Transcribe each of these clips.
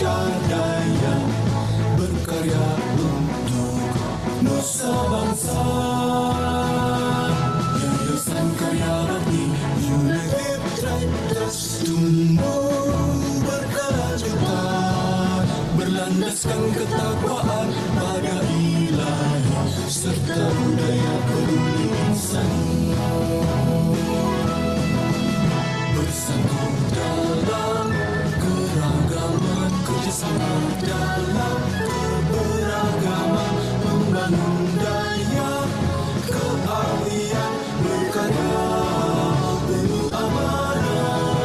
Indonesia Raya, berkarya untuk nusa bangsa. Yayasan Karya Bakti United Tractors tumbuh berkelanjutan, berlandaskan ketakwaan pada Ilahi serta budaya peduli insan. Bersatu dalam keragaman, kerjasama dalam keberagaman, membangun daya keahlian, berkarya penuh amanah.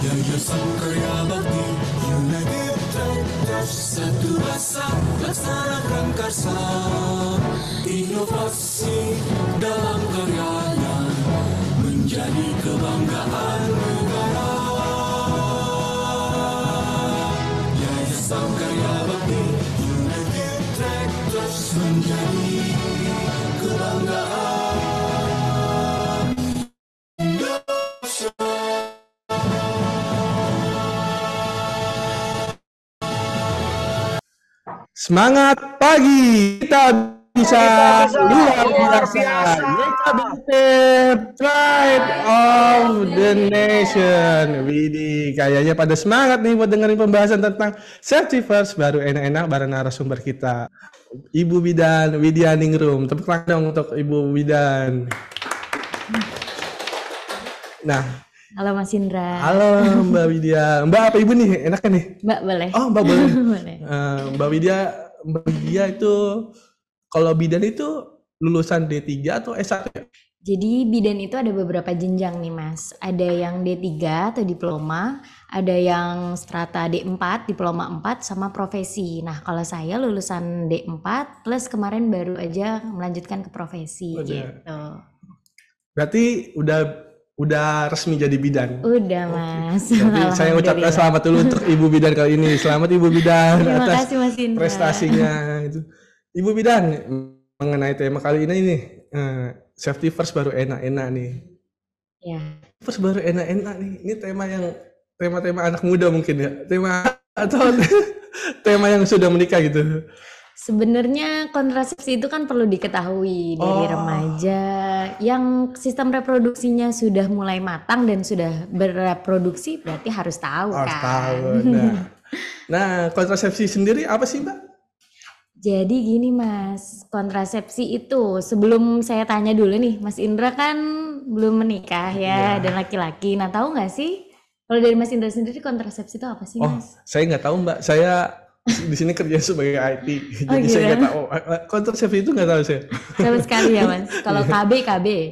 Yayasan Karya Bakti United Tractors, satu rasa laksanakan karsa, inovasi dalam karyanya menjadi kebanggaan negara. Yayasan Karya Bakti United Tractors menjadi kebanggaan Indonesia. Semangat pagi, kita bisa luar biasa. Pride of the Nation. Widih, kayaknya pada semangat nih buat dengerin pembahasan tentang safety first, baru enak-enak bareng narasumber kita, Ibu Bidan Widyaningrum. Tepuk tangan dong untuk Ibu Bidan. Nah, halo Mas Indra. halo Mbak Widya. Mbak apa Ibu nih? Enaknya nih? Mbak boleh. Oh, Mbak boleh. Boleh. Mbak Widya itu kalau bidan itu lulusan D3 atau S1 ya? Jadi bidan itu ada beberapa jenjang nih Mas. Ada yang D3 atau diploma, ada yang strata D4, diploma 4 sama profesi. Nah, kalau saya lulusan D4 plus kemarin baru aja melanjutkan ke profesi gitu. Berarti udah resmi jadi bidan. Udah Mas. Jadi saya ucapkan selamat dulu untuk Ibu Bidan kali ini. Selamat Ibu Bidan Terima atas kasih Mas Indra. prestasinya itu. Ibu Bidan, mengenai tema kali ini safety first baru enak-enak nih. Ya. First baru enak-enak nih. Ini tema anak muda mungkin ya. Tema atau tema yang sudah menikah gitu. Sebenarnya kontrasepsi itu kan perlu diketahui dari remaja yang sistem reproduksinya sudah mulai matang dan sudah bereproduksi, berarti harus tahu Harus kan. tahu. Nah, kontrasepsi sendiri apa sih, Mbak? Jadi gini Mas, kontrasepsi itu sebelum saya tanya dulu nih, Mas Indra kan belum menikah ya dan laki-laki. Nah, tahu nggak sih kalau dari Mas Indra sendiri kontrasepsi itu apa sih Mas? Saya nggak tahu Mbak. Saya di sini kerja sebagai IT, jadi saya nggak tahu. Kontrasepsi itu nggak tahu saya. Sama sekali ya Mas. Kalau KB.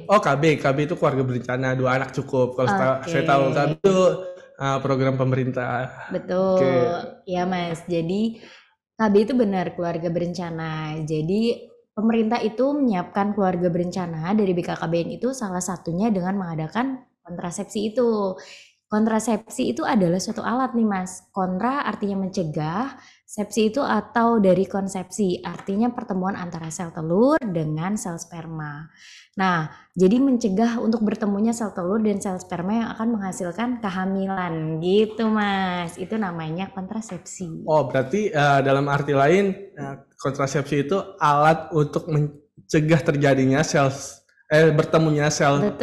Oh KB itu keluarga berencana 2 anak cukup. Kalau saya tahu KB itu program pemerintah. Betul, ya Mas. Jadi KB itu benar keluarga berencana. Jadi pemerintah itu menyiapkan keluarga berencana dari BKKBN itu salah satunya dengan mengadakan kontrasepsi itu. Kontrasepsi itu adalah suatu alat nih Mas. Kontra artinya mencegah, sepsi itu atau dari konsepsi, artinya pertemuan antara sel telur dengan sel sperma. Nah, jadi mencegah untuk bertemunya sel telur dan sel sperma yang akan menghasilkan kehamilan gitu Mas. Itu namanya kontrasepsi. Oh, berarti dalam arti lain kontrasepsi itu alat untuk mencegah terjadinya bertemunya sel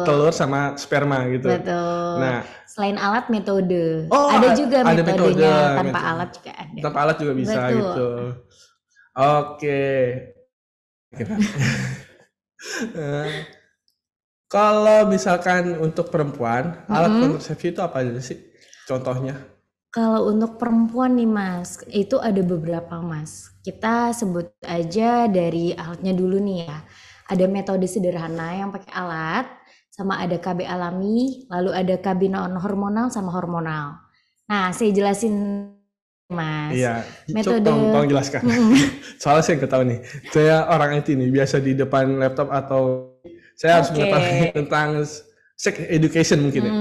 telur sama sperma gitu. Betul. Nah, selain alat metode, ada juga metodenya tanpa alat juga ada. Tanpa alat juga bisa. Betul. Gitu. Oke. Kalau misalkan untuk perempuan, alat kontrasepsi itu apa aja sih? Contohnya? Kalau untuk perempuan nih Mas, itu ada beberapa Mas. Kita sebut aja dari alatnya dulu nih ya. Ada metode sederhana yang pakai alat, sama ada KB alami, lalu ada KB non hormonal sama hormonal. Nah, saya jelasin Mas. Iya, metode tolong jelaskan. Soalnya saya nggak tahu nih. Saya orang IT nih, biasa di depan laptop atau saya harus mengetahui tentang sex education mungkin ya.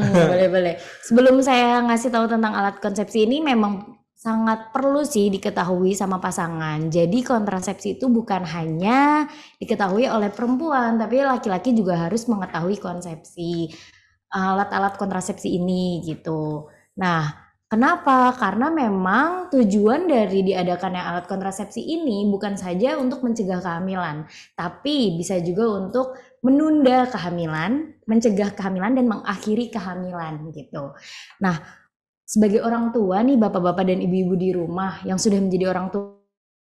Boleh. Sebelum saya ngasih tahu tentang alat konsepsi ini, memang sangat perlu sih diketahui sama pasangan. Jadi kontrasepsi itu bukan hanya diketahui oleh perempuan, tapi laki-laki juga harus mengetahui konsepsi alat-alat kontrasepsi ini gitu. Nah, kenapa? Karena memang tujuan dari diadakannya alat kontrasepsi ini bukan saja untuk mencegah kehamilan, tapi bisa juga untuk menunda kehamilan, mencegah kehamilan dan mengakhiri kehamilan gitu. Nah, sebagai orang tua nih, bapak-bapak dan ibu-ibu di rumah yang sudah menjadi orang tua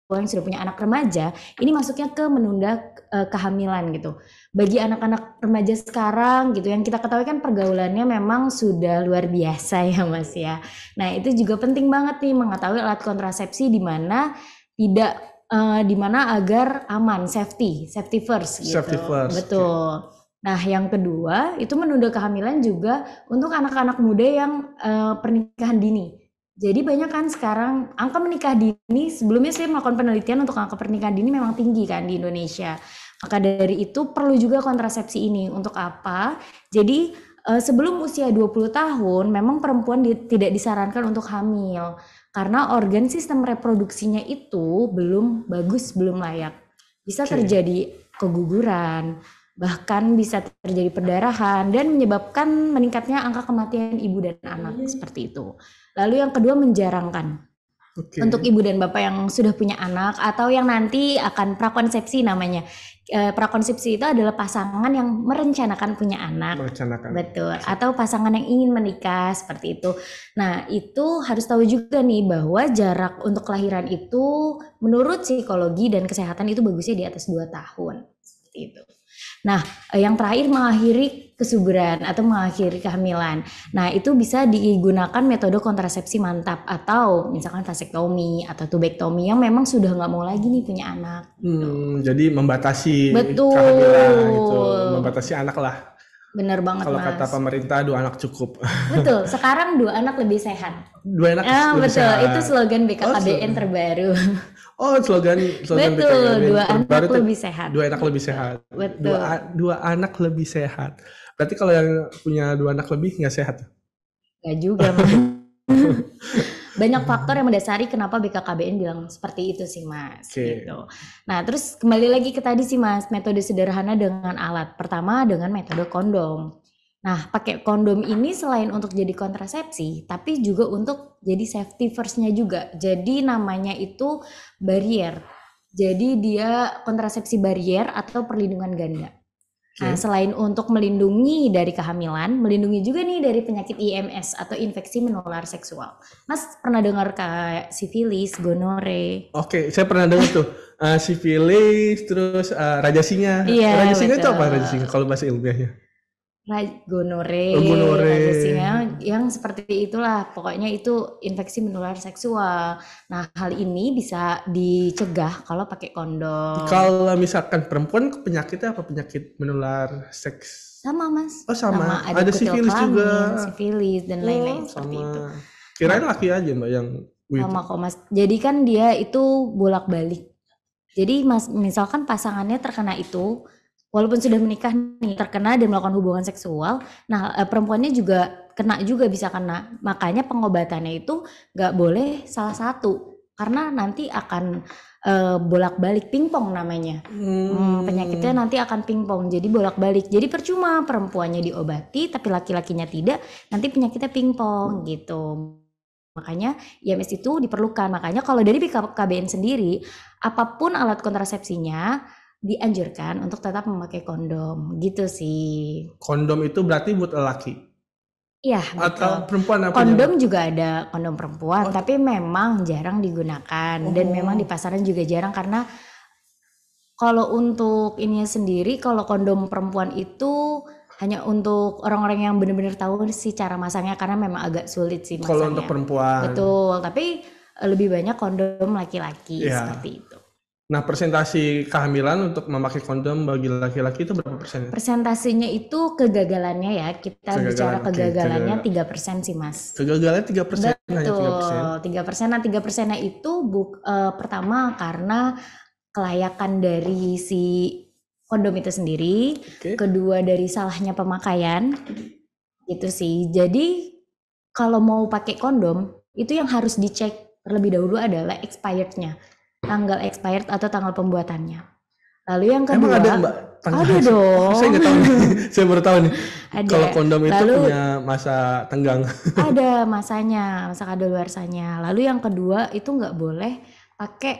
yang sudah punya anak remaja, ini masuknya ke menunda kehamilan gitu. Bagi anak-anak remaja sekarang gitu yang kita ketahui kan pergaulannya memang sudah luar biasa ya Mas ya. Nah, itu juga penting banget nih mengetahui alat kontrasepsi di mana tidak di mana agar aman, safety first gitu. Safety first. Betul. Nah, yang kedua itu menunda kehamilan juga untuk anak-anak muda yang pernikahan dini. Jadi banyak kan sekarang angka menikah dini, sebelumnya saya melakukan penelitian untuk angka pernikahan dini memang tinggi kan di Indonesia. Maka dari itu perlu juga kontrasepsi ini. Untuk apa? Jadi sebelum usia 20 tahun memang perempuan tidak disarankan untuk hamil. Karena organ sistem reproduksinya itu belum bagus, belum layak. Bisa terjadi keguguran, bahkan bisa terjadi perdarahan dan menyebabkan meningkatnya angka kematian ibu dan anak seperti itu. Lalu yang kedua menjarangkan. Untuk ibu dan bapak yang sudah punya anak atau yang nanti akan prakonsepsi namanya. Prakonsepsi itu adalah pasangan yang merencanakan punya anak. Betul. Atau pasangan yang ingin menikah seperti itu. Nah, itu harus tahu juga nih bahwa jarak untuk kelahiran itu menurut psikologi dan kesehatan itu bagusnya di atas 2 tahun. Seperti itu. Nah, yang terakhir mengakhiri kesuburan atau mengakhiri kehamilan. Nah, itu bisa digunakan metode kontrasepsi mantap atau misalkan vasektomi atau tubektomi yang memang sudah nggak mau lagi nih punya anak. Jadi membatasi Betul. kehamilan gitu, membatasi anak lah. Bener banget Kalau Mas. kata pemerintah 2 anak cukup. Betul, sekarang 2 anak lebih sehat. 2 anak lebih betul, sehat. itu slogan BKKBN terbaru. Oh, slogan Betul, BKKBN 2 anak terbaru tuh, lebih sehat. 2 anak lebih sehat. Betul. 2 anak lebih sehat. Berarti kalau yang punya 2 anak lebih nggak sehat? Nggak juga, Mas. Banyak faktor yang mendasari kenapa BKKBN bilang seperti itu sih Mas. Gitu. Nah terus kembali lagi ke tadi sih Mas, metode sederhana dengan alat. Pertama dengan metode kondom. Nah pakai kondom ini selain untuk jadi kontrasepsi, tapi juga untuk jadi safety first-nya juga. Jadi namanya itu barrier. Jadi dia kontrasepsi barrier atau perlindungan ganda. Nah, selain untuk melindungi dari kehamilan, melindungi juga nih dari penyakit IMS atau infeksi menular seksual. Mas pernah dengar kayak sifilis, gonore? Oke, saya pernah dengar tuh sifilis, terus raja singa. Iya, raja singa itu betul. apa raja singa kalau bahasa ilmiahnya? Gonore, raja singa, yang seperti itulah. Pokoknya itu infeksi menular seksual. Nah, hal ini bisa dicegah kalau pakai kondom. Kalau misalkan perempuan penyakitnya apa? Penyakit menular seks? Sama Mas. Oh sama. Ada sifilis kelamin, juga. Sifilis dan lain-lain seperti itu. Kirain laki aja Mbak yang sama kok Mas. Jadi kan dia itu bolak-balik. Jadi Mas misalkan pasangannya terkena itu, walaupun sudah menikah nih, terkena dan melakukan hubungan seksual, nah perempuannya juga kena juga, bisa kena. Makanya pengobatannya itu nggak boleh salah satu, karena nanti akan bolak-balik, pingpong namanya. Penyakitnya nanti akan pingpong, jadi bolak-balik. Jadi percuma perempuannya diobati, tapi laki-lakinya tidak, nanti penyakitnya pingpong gitu. Makanya IMS itu diperlukan. Makanya kalau dari BKKBN sendiri, apapun alat kontrasepsinya dianjurkan untuk tetap memakai kondom, gitu sih. Kondom itu berarti buat laki? Iya, atau perempuan apa? Kondom juga ada kondom perempuan, tapi memang jarang digunakan dan memang di pasaran juga jarang, karena kalau untuk ininya sendiri, kalau kondom perempuan itu hanya untuk orang-orang yang benar-benar tahu sih cara masangnya, karena memang agak sulit sih masangnya. Kalau untuk perempuan. Betul, tapi lebih banyak kondom laki-laki seperti itu. Nah, persentasi kehamilan untuk memakai kondom bagi laki-laki itu berapa persen? Persentasenya itu kegagalannya ya, kita bicara kegagalannya 3% sih Mas. Kegagalannya 3%? Betul, 3%. Nah 3%-nya itu pertama karena kelayakan dari si kondom itu sendiri, kedua dari salahnya pemakaian, gitu sih. Jadi kalau mau pakai kondom, itu yang harus dicek terlebih dahulu adalah expirednya, tanggal expired atau tanggal pembuatannya. Lalu yang kedua, emang ada Mbak tengah. Ada dong. Saya nggak tahu nih. Saya baru tahu nih. Ada. Kalau kondom itu Lalu punya masa tenggang. ada masanya, masa kadaluarsanya. Lalu yang kedua itu nggak boleh pakai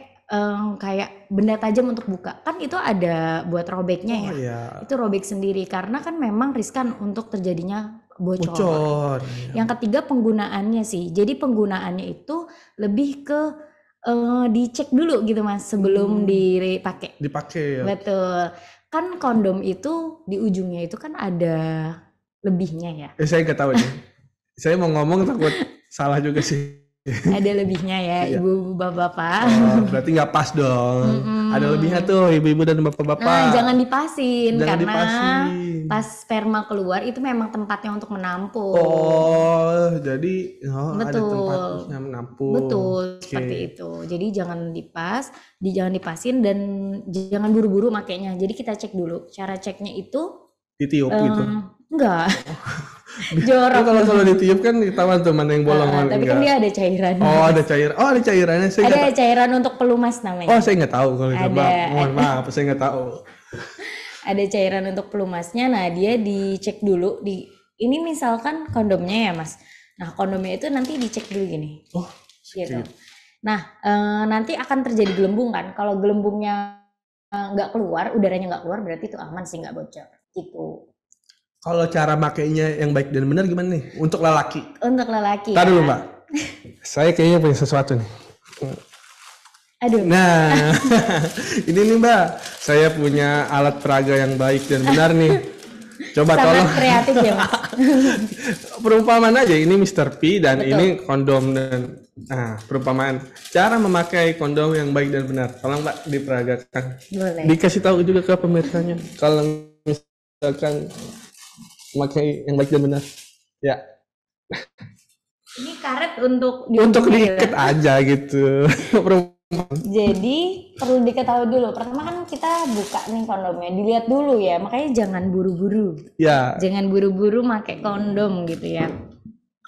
kayak benda tajam untuk buka. Kan itu ada buat robeknya Oh ya. iya. Itu robek sendiri karena kan memang riskan untuk terjadinya bocor. Bocor. Yang ketiga penggunaannya sih. Jadi penggunaannya itu lebih ke dicek dulu gitu Mas sebelum dipakai. Dipakai ya. Betul. Kan kondom itu di ujungnya itu kan ada lebihnya ya. Saya nggak tahu nih. Saya mau ngomong takut salah juga sih. Ada lebihnya ya, Iya. ibu bapak-bapak. Oh, berarti nggak pas dong. Ada lebihnya tuh ibu-ibu dan bapak-bapak. Nah, jangan dipasin Jangan karena dipasin. pas sperma keluar itu memang tempatnya untuk menampung. Oh, jadi ada Betul. tempatnya menampung. Betul, Oke. seperti itu. Jadi jangan jangan dipasin dan jangan buru-buru makainya. Jadi kita cek dulu. Cara ceknya itu Ditiup gitu. enggak. Kan Jorok. kalau ditiup kan ketahuan tuh mana yang bolong mana Tapi enggak. kan dia ada cairan. Oh, ada cair. Oh, ada cairannya. Saya nggak Ada cairan untuk pelumas namanya. Oh, saya nggak tahu kalau itu. Ada. Mohon maaf, saya nggak tahu. Ada cairan untuk pelumasnya. Nah, dia dicek dulu ini misalkan kondomnya ya, Mas. Nah, kondomnya itu nanti dicek dulu gini. Oh, Gitu. Nah, nanti akan terjadi gelembung kan. Kalau gelembungnya nggak keluar, udaranya nggak keluar, berarti itu aman sih nggak bocor. Gitu. kalau cara makainya yang baik dan benar gimana nih? Untuk lelaki. Untuk lelaki Tar ya. dulu, Mbak. Saya kayaknya punya sesuatu nih. Aduh. Nah, ini nih Mbak, saya punya alat peraga yang baik dan benar nih. Coba Sangat tolong kreatif ya, Mas. perumpamaan aja, ini Mr. P dan ini kondom dan perumpamaan cara memakai kondom yang baik dan benar. Tolong Mbak diperagakan. Boleh. Dikasih tahu juga ke pemirsanya kalau misalkan memakai yang baik dan benar. Ya, Ini karet untuk untuk diunjukkan diikat gitu. aja gitu. Jadi perlu diketahui dulu. Pertama kan kita buka nih kondomnya, dilihat dulu ya. Makanya jangan buru-buru. Ya, Jangan buru-buru pakai kondom gitu ya.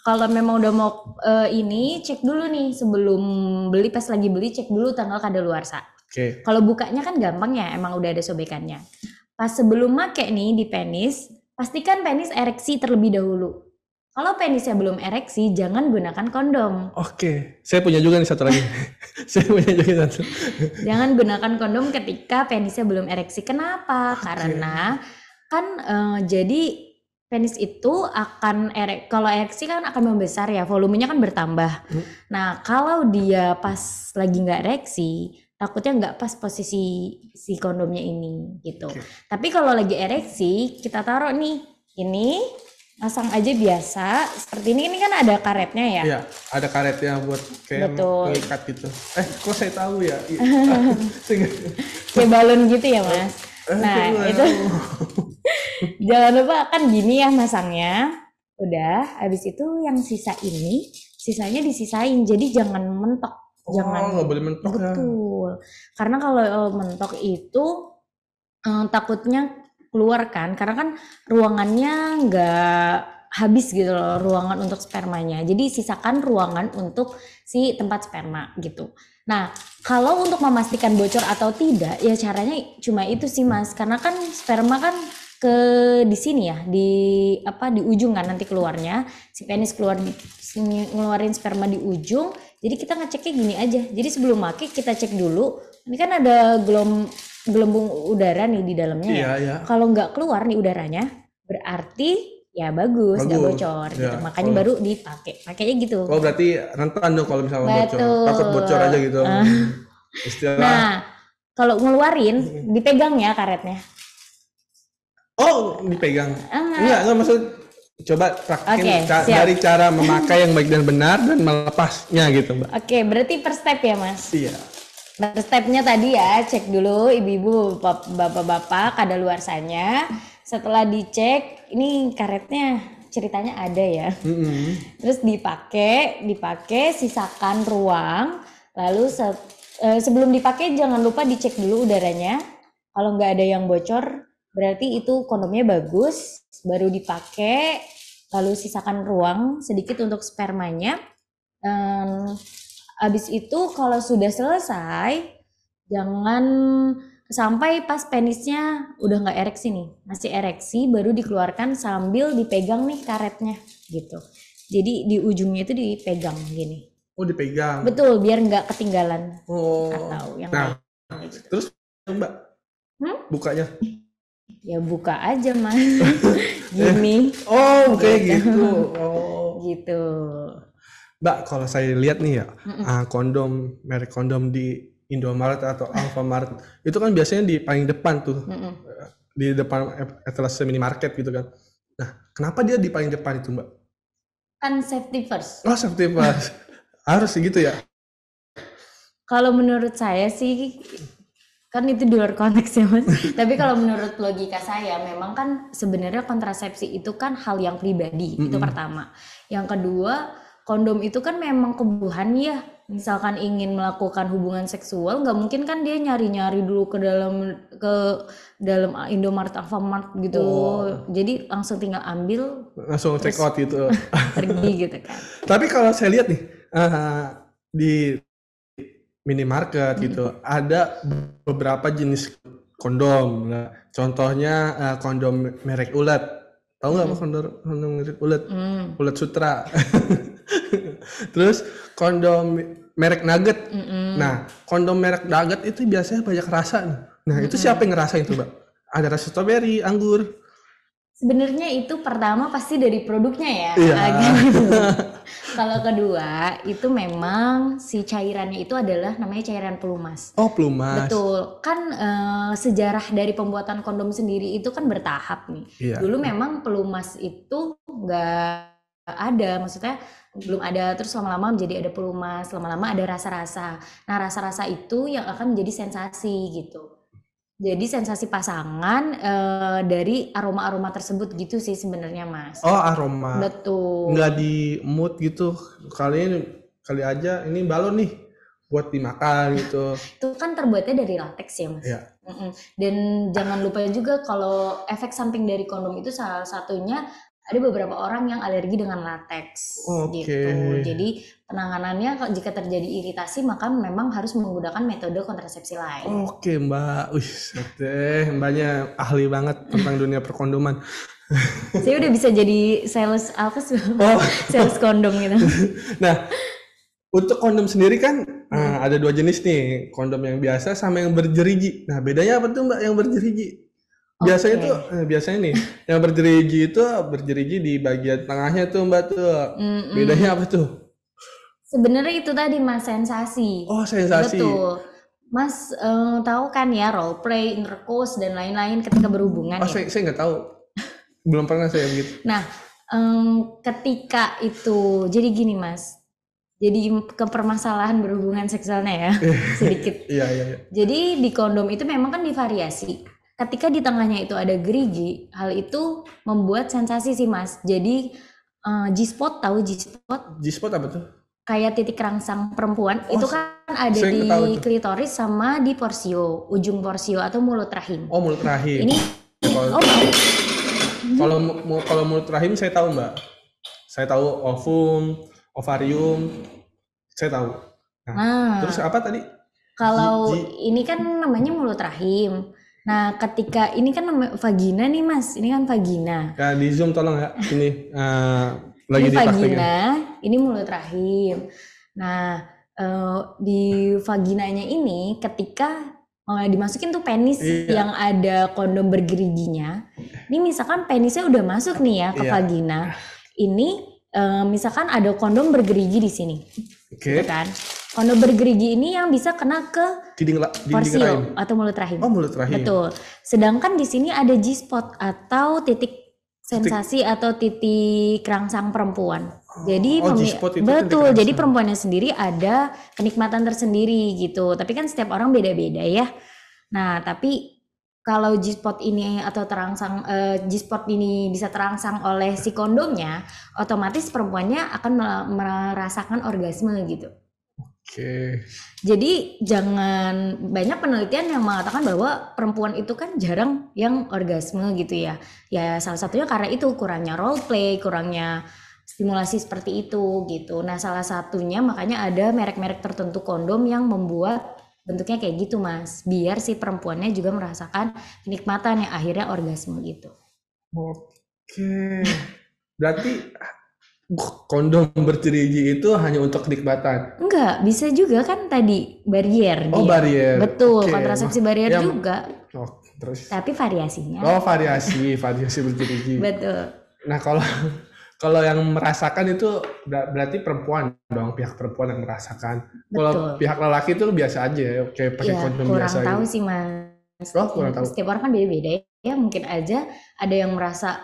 Kalau memang udah mau ini cek dulu nih sebelum beli, pas lagi beli cek dulu tanggal kadaluarsa. oke. Kalau bukanya kan gampang ya, emang udah ada sobekannya. Pas sebelum make nih di penis, pastikan penis ereksi terlebih dahulu. Kalau penisnya belum ereksi, jangan gunakan kondom. Oke, saya punya juga nih satu lagi. Saya punya juga satu. Jangan gunakan kondom ketika penisnya belum ereksi. Kenapa? Karena kan jadi penis itu akan kalau ereksi kan akan membesar ya, volumenya kan bertambah. Nah, kalau dia pas lagi nggak ereksi, takutnya nggak pas posisi si kondomnya ini gitu. Tapi kalau lagi ereksi, kita taruh nih, ini pasang aja biasa seperti ini kan ada karetnya ya. Iya, ada karetnya buat kayak Betul. keikat gitu. Kok saya tahu ya? Saya nggak- Kayak balon gitu ya Mas. Nah itu jangan lupa kan gini ya masangnya. Udah, habis itu yang sisanya disisain. Jadi jangan mentok. Jangan nggak boleh mentok ya. betul. Karena kalau mentok itu takutnya keluar kan. Karena kan ruangannya nggak habis gitu loh, ruangan untuk spermanya. Jadi sisakan ruangan untuk si tempat sperma gitu. Nah, kalau untuk memastikan bocor atau tidak, ya caranya cuma itu sih Mas. Karena kan sperma kan di sini ya, di ujung kan nanti keluarnya. Si penis keluar di sini, ngeluarin sperma di ujung. Jadi kita ngeceknya gini aja. Jadi sebelum make kita cek dulu. Ini kan ada gelembung udara nih di dalamnya ya. Iya. Kalau nggak keluar nih udaranya, berarti ya bagus, nggak Bagus, bocor ya. gitu. Makanya baru dipakai. Pakainya gitu. Oh berarti rentan dong kalau misalnya bocor. Betul. Takut bocor aja gitu. Istilah. Nah, kalau ngeluarin dipegang ya karetnya. Oh dipegang. Enggak maksud. Coba praktekin Oke, siap. dari cara memakai yang baik dan benar dan melepasnya gitu Mbak. Oke, berarti per step ya Mas. Iya. Per stepnya tadi ya, cek dulu ibu-ibu, bapak-bapak kadaluarsanya. Setelah dicek, ini karetnya ceritanya ada ya. Terus dipakai, sisakan ruang. Lalu sebelum dipakai jangan lupa dicek dulu udaranya. Kalau nggak ada yang bocor, berarti itu kondomnya bagus. Baru dipakai, lalu sisakan ruang sedikit untuk spermanya. Habis itu kalau sudah selesai, jangan sampai pas penisnya udah nggak ereksi nih, masih ereksi baru dikeluarkan sambil dipegang nih karetnya gitu. Jadi di ujungnya itu dipegang gini. Oh, dipegang. Betul, biar nggak ketinggalan Oh. atau yang Nah, lain gitu. terus Mbak bukanya. Ya buka aja Mas. Gini Oh, kayak gitu. Oh. gitu. Mbak, kalau saya lihat nih ya, kondom, merek kondom di Indomaret atau Alfamart itu kan biasanya di paling depan tuh, di depan etalase minimarket gitu kan. Nah, kenapa dia di paling depan itu, Mbak? Kan safety first. Oh, safety first. Harus gitu ya? Kalau menurut saya sih kan itu di luar konteks ya Mas. Tapi kalau menurut logika saya memang kan sebenarnya kontrasepsi itu kan hal yang pribadi, itu pertama. Yang kedua, kondom itu kan memang kebutuhan ya. Misalkan ingin melakukan hubungan seksual, nggak mungkin kan dia nyari-nyari dulu ke dalam Indomaret, Alfamart gitu. Jadi langsung tinggal ambil, Langsung check out gitu. pergi gitu kan. Tapi kalau saya lihat nih, di minimarket gitu, ada beberapa jenis kondom. Nah, contohnya kondom merek ulet. Tahu nggak kondom merek ulet? Ulet Sutra. Terus kondom merek Nugget. Nah, kondom merek Nugget itu biasanya banyak rasa nih. Nah, itu siapa yang ngerasain tuh, Mbak? Ada rasa stroberi, anggur. Sebenarnya itu pertama pasti dari produknya ya. Iya. Gitu. Kalau kedua itu memang si cairannya itu adalah namanya cairan pelumas. Oh, pelumas. Betul. Kan sejarah dari pembuatan kondom sendiri itu kan bertahap nih. Iya. Dulu memang pelumas itu nggak ada, maksudnya belum ada, terus lama-lama menjadi ada pelumas, lama-lama ada rasa-rasa. Nah, rasa-rasa itu yang akan menjadi sensasi gitu. Jadi sensasi pasangan dari aroma-aroma tersebut gitu sih sebenarnya Mas. Oh, aroma. Betul. Nggak di mood gitu. Kali aja ini balon nih buat dimakan gitu. Itu kan terbuatnya dari latex ya Mas. Iya. Dan jangan lupa juga kalau efek samping dari kondom itu salah satunya ada beberapa orang yang alergi dengan latex Oke. gitu. Jadi penanganannya jika terjadi iritasi maka memang harus menggunakan metode kontrasepsi lain. Oke, Mbak. Wih, Mbaknya ahli banget tentang dunia perkondoman. Saya udah bisa jadi sales alkes, sales kondom gitu. Nah, untuk kondom sendiri kan ada dua jenis nih, kondom yang biasa sama yang berjeriji. Nah, bedanya apa tuh Mbak yang berjeriji? Biasanya tuh, biasanya nih, yang berjeriji di bagian tengahnya tuh Mbak tuh. Bedanya apa tuh? Sebenarnya itu tadi Mas, sensasi. Oh, sensasi. Betul. Mas tahu kan ya role play, intercourse dan lain-lain ketika berhubungan Oh, ya. saya nggak tahu. Belum pernah saya begitu. Nah, ketika itu jadi gini Mas. Jadi ke permasalahan berhubungan seksualnya ya sedikit. Iya. Jadi di kondom itu memang kan divariasi. Ketika di tengahnya itu ada gerigi, hal itu membuat sensasi sih Mas. Jadi G-spot, tahu G-spot? G-spot apa tuh? Kayak titik rangsang perempuan itu kan ada saya nggak tahu di itu. klitoris sama di porsio, ujung porsio atau mulut rahim. Oh, mulut rahim. Ini Kalau mulut rahim saya tahu Mbak. Saya tahu ovum, ovarium, saya tahu. Nah, terus apa tadi? Kalau ini kan namanya mulut rahim. Nah, ketika ini kan namanya vagina nih Mas, ini kan vagina. Ya, di zoom tolong ya. Ini lagi Ini dipraktekin. vagina, ini mulut rahim. Nah, di vaginanya ini ketika dimasukin tuh penis yang ada kondom bergeriginya. Ini misalkan penisnya udah masuk nih ya ke vagina. Ini misalkan ada kondom bergerigi di sini. Gitu kan. Kondom bergerigi ini yang bisa kena ke dinding porsio rahim atau mulut rahim. Oh, mulut rahim. Betul. Sedangkan di sini ada G-spot atau titik sensasi atau titik rangsang perempuan. Jadi G-spot itu betul. Jadi perempuannya sendiri ada kenikmatan tersendiri gitu. Tapi kan setiap orang beda-beda ya. Nah, tapi kalau G-spot ini atau terangsang G-spot ini bisa terangsang oleh si kondomnya, otomatis perempuannya akan merasakan orgasme gitu. Oke. Jadi jangan, banyak penelitian yang mengatakan bahwa perempuan itu kan jarang yang orgasme gitu ya. Ya salah satunya karena itu kurangnya role play, kurangnya stimulasi seperti itu gitu. Nah, salah satunya makanya ada merek-merek tertentu kondom yang membuat bentuknya kayak gitu Mas, biar si perempuannya juga merasakan kenikmatan yang akhirnya orgasme gitu. Oke. Berarti kondom bergerigi itu hanya untuk kenikmatan. Enggak, bisa juga kan tadi barier Oh, dia. barier. Betul, Oke. kontrasepsi barier Ya, juga. oh, terus. Tapi variasinya. Oh, variasi bergerigi. Betul. Nah, kalau yang merasakan itu berarti perempuan dong, pihak perempuan yang merasakan. Kalau Betul. pihak lelaki itu biasa aja ya, kayak pakai Ya, kondom kurang biasa tahu gitu. sih Mas. Oh, kurang tahu. Setiap orang kan beda-beda ya. Mungkin aja ada yang merasa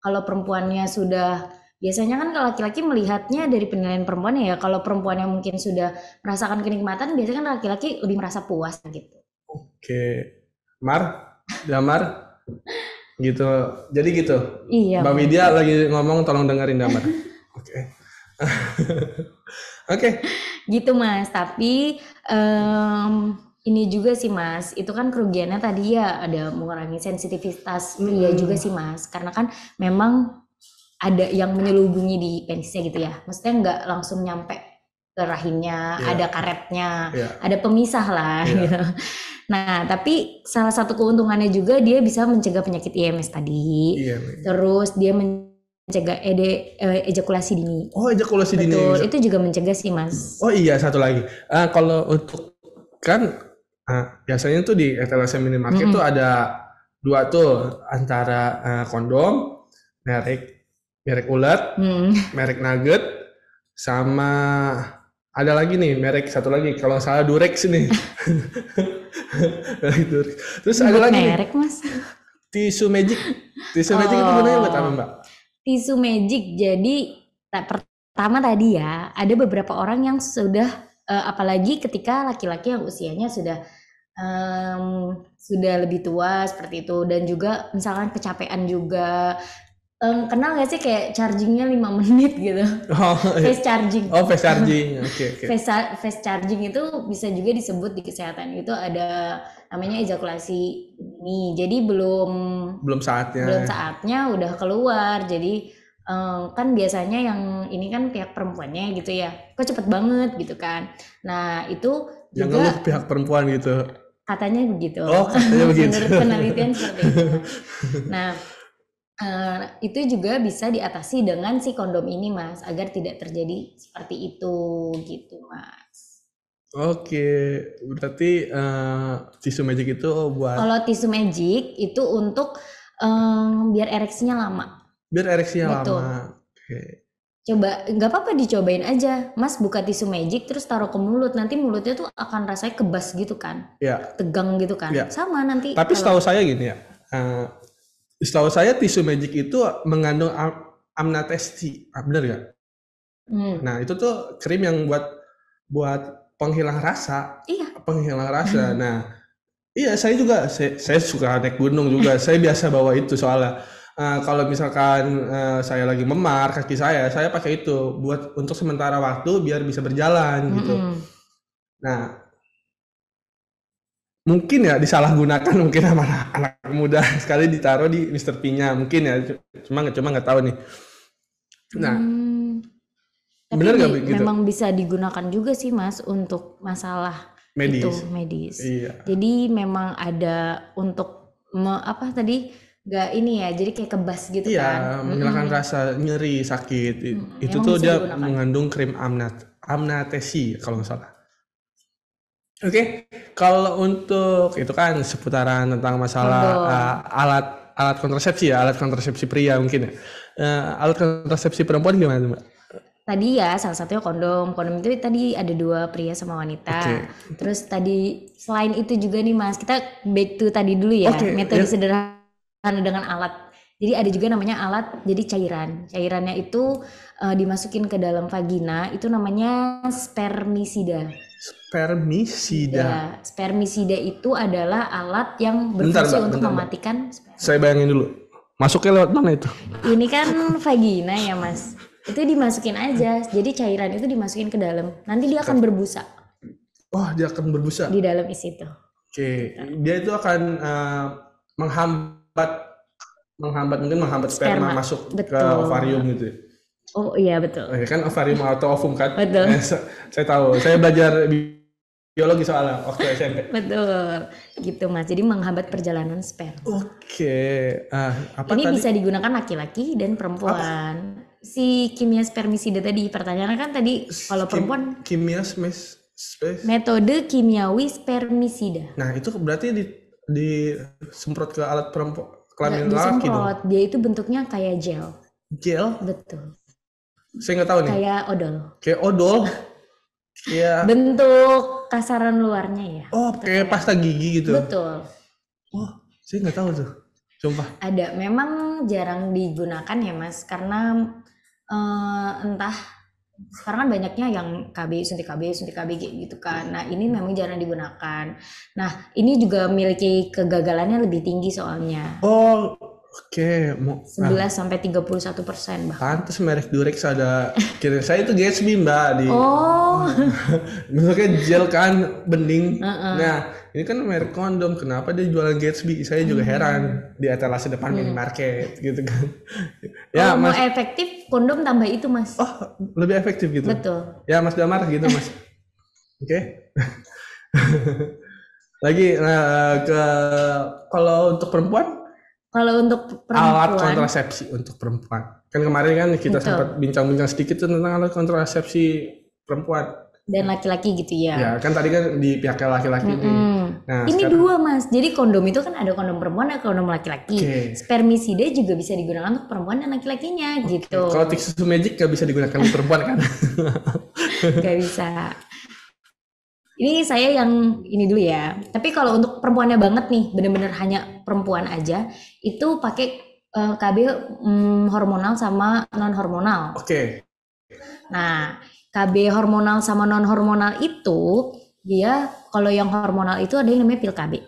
kalau perempuannya sudah, biasanya kan kalau laki-laki melihatnya dari penilaian perempuan ya, kalau perempuannya mungkin sudah merasakan kenikmatan, biasanya kan laki-laki lebih merasa puas gitu. Oke. Damar, gitu. Jadi gitu. Iya, Mbak Widya lagi ngomong, tolong dengerin Damar. Oke. Oke. gitu Mas. Tapi ini juga sih Mas, itu kan kerugiannya tadi ya ada mengurangi sensitivitas pria juga sih Mas, karena kan memang ada yang menyelubungi di penisnya gitu ya, maksudnya nggak langsung nyampe ke rahimnya, Iya. ada karetnya, Iya. ada pemisah lah Iya. gitu. Nah, tapi salah satu keuntungannya juga dia bisa mencegah penyakit IMS tadi, Iya. terus dia mencegah ejakulasi dini. Oh, ejakulasi dini. Betul, itu juga mencegah sih Mas. Oh iya, satu lagi. Kalau untuk kan biasanya tuh di etalase minimarket tuh ada dua tuh, antara kondom merek ulet, merek nugget, sama ada lagi nih merek satu lagi kalau nggak salah Durex nih. Merek Durex. Terus ada lagi nih, Merek Mas. tisu magic. Tisu magic itu gunanya buat apa, Mbak? Tisu magic, jadi pertama tadi ya, ada beberapa orang yang sudah apalagi ketika laki-laki yang usianya sudah lebih tua seperti itu, dan juga misalkan kecapean juga. Kenal gak sih kayak chargingnya 5 menit gitu? Oh, Face charging. oh, face charging. Oke. Face charging itu bisa juga disebut di kesehatan itu ada namanya ejakulasi dini. Jadi belum saatnya udah keluar. Jadi kan biasanya yang ini kan pihak perempuannya gitu ya, kok cepet banget gitu kan. Nah itu Yang juga ngeluh pihak perempuan gitu. katanya begitu. Oh, katanya begitu. Menurut penelitian seperti itu. Nah itu juga bisa diatasi dengan si kondom ini Mas, agar tidak terjadi seperti itu gitu Mas. Oke, berarti tisu magic itu buat Kalau tisu magic itu untuk biar ereksinya lama. biar ereksinya Betul. lama. Oke. Coba, nggak apa-apa dicobain aja Mas, buka tisu magic terus taruh ke mulut, nanti mulutnya tuh akan rasanya kebas gitu kan, Ya. tegang gitu kan. Ya. Sama nanti Tapi kalau- setahu saya gini ya. Setahu saya tisu magic itu mengandung amnatesti, bener gak? Nah itu tuh krim yang buat penghilang rasa. Iya. Penghilang rasa. Nah, iya saya juga, saya suka naik gunung juga. Saya biasa bawa itu soalnya. Kalau misalkan saya lagi memar kaki saya pakai itu buat untuk sementara waktu biar bisa berjalan gitu. Nah, mungkin ya disalahgunakan mungkin sama anak muda sekali, ditaruh di Mr. P-nya mungkin ya, cuma nggak tahu nih. Nah, tapi bener nggak begitu? memang bisa digunakan juga sih Mas untuk masalah Medis. itu medis. Iya. Jadi memang ada untuk apa tadi nggak ini ya, jadi kayak kebas gitu kan. Iya, menghilangkan rasa nyeri, sakit. Itu emang tuh bisa dia digunakan. mengandung krim amnatesi kalau nggak salah. Oke, kalau untuk itu kan seputaran tentang masalah alat kontrasepsi ya, alat kontrasepsi pria mungkin ya. Alat kontrasepsi perempuan gimana tuh, Mbak? Tadi ya salah satunya kondom. Kondom itu tadi ada 2, pria sama wanita. Oke. Terus tadi selain itu juga nih Mas, kita back to tadi dulu ya, Oke, metode ya. sederhana dengan alat. Jadi ada juga namanya alat, jadi cairan. Cairannya itu dimasukin ke dalam vagina, itu namanya spermisida. Spermisida. Ya, spermisida itu adalah alat yang Bentar, berfungsi Mbak, untuk bentar, Mbak. mematikan sperma. Saya bayangin dulu. Masuknya lewat mana itu? Ini kan vagina ya Mas. Itu dimasukin aja. Jadi cairan itu dimasukin ke dalam. Nanti dia akan berbusa Oh, dia akan berbusa. di dalam isi itu. Oke, dia itu akan menghambat sperma Sperma, masuk ke betul. ovarium gitu. Oh iya betul. Kan ovarium atau ovum kan? Betul. Saya tahu. Saya belajar biologi soalnya waktu SMP. Betul, gitu Mas. Jadi menghambat perjalanan sperma. Oke, apa Ini tadi? bisa digunakan laki-laki dan perempuan. Si kimia spermisida tadi, pertanyaannya kan tadi kalau perempuan Kimia space. metode kimiawi spermisida. Nah, itu berarti disemprot ke alat perempuan Nggak kelamin laki dong. disemprot, dia itu bentuknya kayak gel. Gel? Betul. Saya nggak tahu nih. Kayak odol. Kayak odol. Kayak Bentuk kasaran luarnya ya. kayak pasta gigi gitu. Betul. Oh, saya nggak tahu tuh. Sumpah. Ada, memang jarang digunakan ya Mas, karena entah sekarang kan banyaknya yang suntik KB kayak gitu kan. Nah ini memang jarang digunakan. Nah ini juga memiliki kegagalannya lebih tinggi soalnya. Oh, oke. 11 sampai 31% bahkan. Pantes merek Durex ada. Kira saya itu Gatsby Mbak di. Oh, Bentuknya gel kan bening. Nah, ini kan merek kondom. Kenapa dia jualan Gatsby? Saya juga heran. Di etalase depan minimarket gitu kan. Ya, kalau mau Mas. efektif kondom tambah itu Mas. Oh, lebih efektif gitu. Betul. Ya, Mas Damar gitu, Mas. Oke. Lagi kalau untuk perempuan Kalau untuk alat perempuan, kontrasepsi untuk perempuan. Kan kemarin kan kita Betul. sempat bincang-bincang sedikit tuh tentang alat kontrasepsi perempuan. dan laki-laki gitu ya. Ya, kan tadi kan di pihak laki-laki nih. Nah, Ini sekarang- dua Mas, jadi kondom itu kan ada kondom perempuan ada kondom laki-laki. Oke. Spermisida juga bisa digunakan untuk perempuan dan laki-lakinya gitu. Kalau tisu magic gak bisa digunakan untuk perempuan kan? Gak bisa. Ini saya yang ini dulu ya. Tapi kalau untuk perempuannya banget nih, bener-bener hanya perempuan aja, itu pakai KB hormonal sama non hormonal. Oke. Nah, KB hormonal sama non hormonal itu dia kalau yang hormonal itu ada yang namanya pil KB.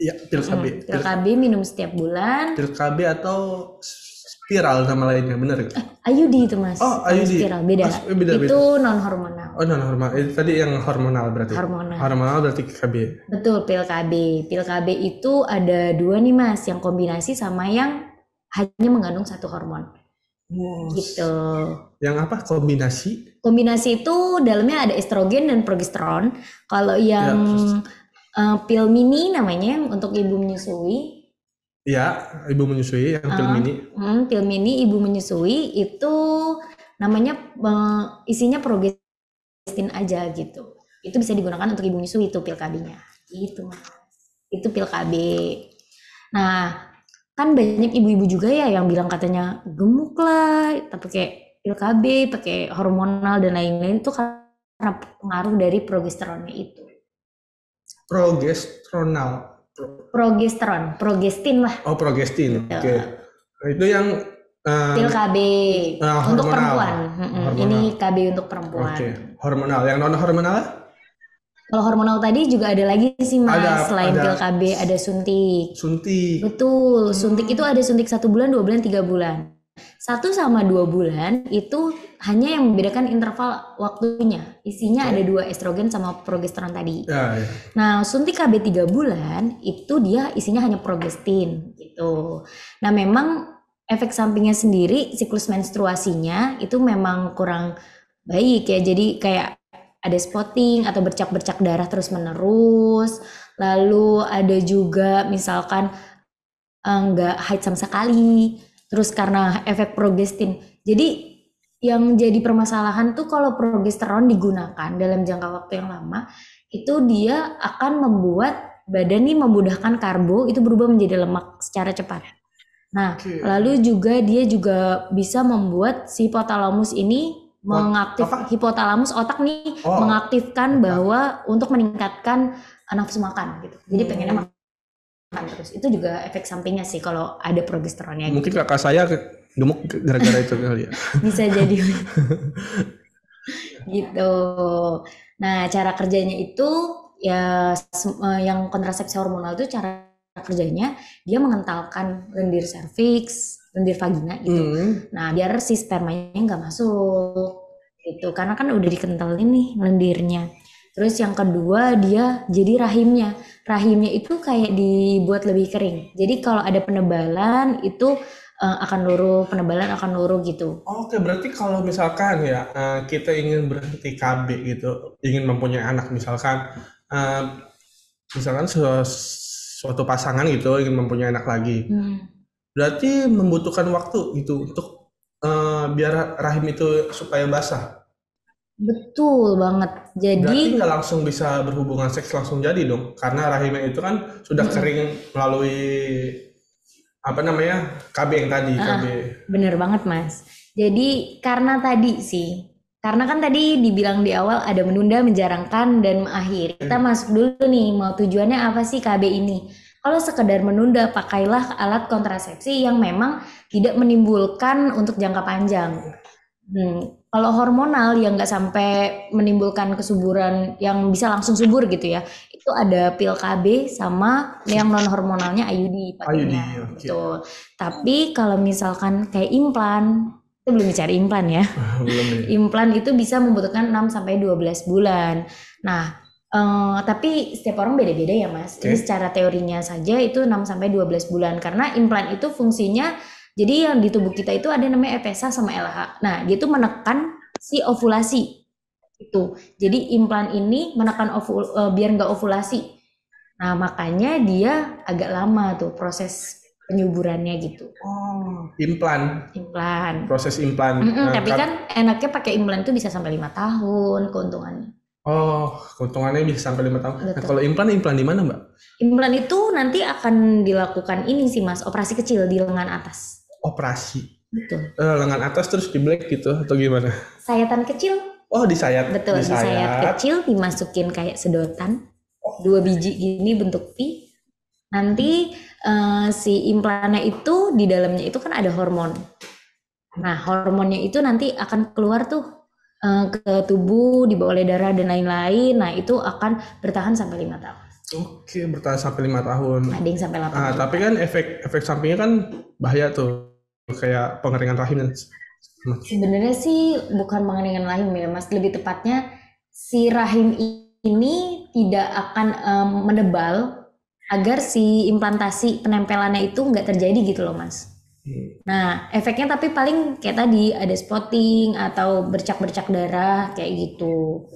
Iya, pil KB. Pil KB minum setiap bulan. Pil KB atau spiral nama lainnya, bener gak? IUD itu Mas. Oh, Kalau IUD. Spiral beda. Oh, beda. Itu non hormonal. Oh, non hormonal. Itu tadi yang hormonal berarti. Hormonal. Hormonal berarti KB. Betul, pil KB. Pil KB itu ada dua nih Mas, yang kombinasi sama yang hanya mengandung satu hormon. Gitu. Yang apa? Kombinasi? Kombinasi itu dalamnya ada estrogen dan progesteron. Kalau yang pil mini namanya untuk ibu menyusui. Ya, ibu menyusui yang pil mini. Pil mini ibu menyusui itu namanya isinya progestin aja gitu. Itu bisa digunakan untuk ibu menyusui itu pil KB-nya. Gitu Mas. Itu pil KB. Nah, kan banyak ibu-ibu juga ya yang bilang katanya gemuk lah, tapi pakai pil KB, pakai hormonal dan lain-lain itu karena pengaruh dari progesteronnya itu. Progesteronal. Progestin lah. Oh, progestin. Oke. Itu yang Pil KB untuk hormonal. perempuan. Hormonal. Ini KB untuk perempuan. Oke. Hormonal. Yang non hormonal? Kalau hormonal tadi juga ada lagi sih Mas, selain ada. pil KB ada suntik. Suntik. Betul, suntik itu ada suntik 1 bulan, 2 bulan, 3 bulan. 1 sama 2 bulan itu hanya yang membedakan interval waktunya. Isinya ada 2 estrogen sama progesteron tadi. Ya, ya. Nah, suntik KB 3 bulan itu dia isinya hanya progestin gitu. Nah, memang efek sampingnya sendiri siklus menstruasinya itu memang kurang baik ya. Jadi kayak ada spotting atau bercak-bercak darah terus-menerus. Lalu ada juga misalkan nggak haid sama sekali. Terus karena efek progestin. Jadi yang jadi permasalahan tuh kalau progesteron digunakan dalam jangka waktu yang lama, itu dia akan membuat badan nih memudahkan karbo itu berubah menjadi lemak secara cepat. Nah, lalu juga dia juga bisa membuat si hipotalamus ini hipotalamus otak nih mengaktifkan bahwa untuk meningkatkan nafsu makan gitu. Jadi pengennya makan terus. Itu juga efek sampingnya sih kalau ada progesteronnya. Mungkin kakak saya gemuk gara-gara itu kali ya. Bisa jadi gitu. Nah, cara kerjanya itu ya yang kontrasepsi hormonal itu cara kerjanya dia mengentalkan lendir serviks, lendir vagina gitu. Nah, biar si spermanya nggak masuk gitu. Karena kan udah dikentalin nih lendirnya. Terus yang kedua dia jadi rahimnya. Rahimnya itu kayak dibuat lebih kering. Jadi kalau ada penebalan itu akan luruh, penebalan akan luruh gitu. Oke, berarti kalau misalkan ya kita ingin berhenti KB gitu, ingin mempunyai anak misalkan, eh, misalkan suatu pasangan gitu ingin mempunyai anak lagi, berarti membutuhkan waktu gitu untuk biar rahim itu supaya basah. Betul banget. Jadi Berarti nggak langsung bisa berhubungan seks langsung jadi dong, karena rahimnya itu kan sudah kering melalui apa namanya KB yang tadi, KB. bener banget Mas. Jadi karena tadi sih, karena kan tadi dibilang di awal ada menunda, menjarangkan, dan mengakhiri. Kita masuk dulu nih, mau tujuannya apa sih KB ini? Kalau sekedar menunda, pakailah alat kontrasepsi yang memang tidak menimbulkan untuk jangka panjang. Kalau hormonal yang nggak sampai menimbulkan kesuburan yang bisa langsung subur gitu ya, itu ada pil KB sama yang non hormonalnya IUD pakainya. IUD, oke. Betul. Tapi kalau misalkan kayak implan, kita belum bicara implan ya. Belum nih. Implan itu bisa membutuhkan 6 sampai 12 bulan. Nah, tapi setiap orang beda-beda ya Mas. Ini secara teorinya saja itu 6 sampai 12 bulan karena implan itu fungsinya jadi yang di tubuh kita itu ada namanya FSH sama LH. Nah, dia itu menekan si ovulasi. Itu. Jadi implan ini menekan biar nggak ovulasi. Nah, makanya dia agak lama tuh proses penyuburannya gitu. Oh, implan, proses implan. Tapi kan enaknya pakai implan itu bisa sampai 5 tahun keuntungannya. Oh, keuntungannya bisa sampai 5 tahun. Nah, kalau implan di mana, Mbak? Implan itu nanti akan dilakukan ini sih Mas, operasi kecil di lengan atas. Operasi. Betul. Lengan atas terus di black gitu atau gimana? Sayatan kecil. Oh, disayat. Betul, disayat kecil, dimasukin kayak sedotan. 2 biji gini bentuk V. Nanti si implannya itu di dalamnya itu kan ada hormon. Nah, hormonnya itu nanti akan keluar tuh ke tubuh, dibawa oleh darah dan lain-lain. Nah, itu akan bertahan sampai 5 tahun. Oke, bertahan sampai 5 tahun. Ada yang sampai 8 tahun. Tapi kan efek sampingnya kan bahaya tuh. Kayak pengeringan rahim dan sebenarnya sih bukan pengeringan rahim ya Mas, lebih tepatnya si rahim ini tidak akan menebal agar si implantasi penempelannya itu nggak terjadi gitu loh Mas. Nah efeknya tapi paling kayak tadi ada spotting atau bercak-bercak darah kayak gitu.